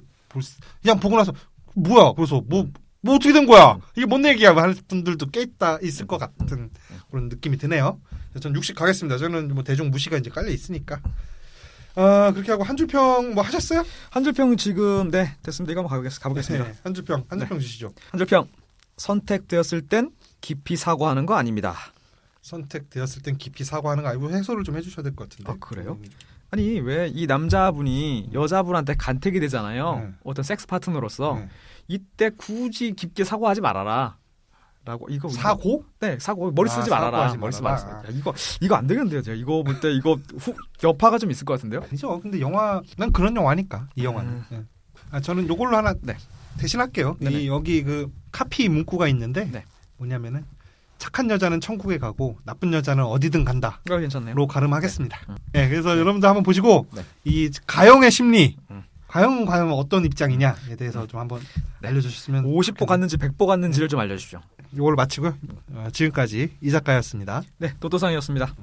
그냥 보고 나서 뭐야? 그래서 뭐 어떻게 된 거야? 이게 뭔 얘기야? 할 분들도 꽤 있을 것 같은 그런 느낌이 드네요. 저는 60 가겠습니다. 저는 뭐 대중 무시가 이제 깔려 있으니까. 그렇게 하고 한 줄평 뭐 하셨어요? 한 줄평 지금 네 됐습니다. 이거 한번 가보겠습니다. 네, 한 줄평 주시죠. 한 줄평 선택되었을 땐 깊이 사과하는 거 아닙니다. 선택되었을 땐 깊이 사과하는 거 아니고 해소를 좀 해주셔야 될 것 같은데. 아, 그래요? 아니 왜 이 남자분이 여자분한테 간택이 되잖아요. 네. 어떤 섹스 파트너로서 네. 이때 굳이 깊게 사과하지 말아라. 라고 이거 사고? 네 사고 머리 쓰지 말아라. 사고하지 머리 쓰지 말아라. 말아라. 야, 이거 안 되겠는데요. 제가 이거 볼 때 이거 여파가 좀 있을 것 같은데요. 아니죠. 근데 난 그런 영화니까 이 영화는. 네. 저는 요걸로 하나 네. 대신할게요. 네네. 여기 그 카피 문구가 있는데 네. 뭐냐면은 착한 여자는 천국에 가고 나쁜 여자는 어디든 간다. 이거 괜찮네요. 로 가름하겠습니다. 네, 그래서 여러분들 한번 보시고 네. 이 가영의 심리, 가영은 과연 어떤 입장이냐에 대해서 좀 한번 알려주셨으면 50보 갔는지 100보 갔는지를 좀 알려주십시오. 이걸 마치고요. 지금까지 이 작가였습니다. 네, 도도상이었습니다.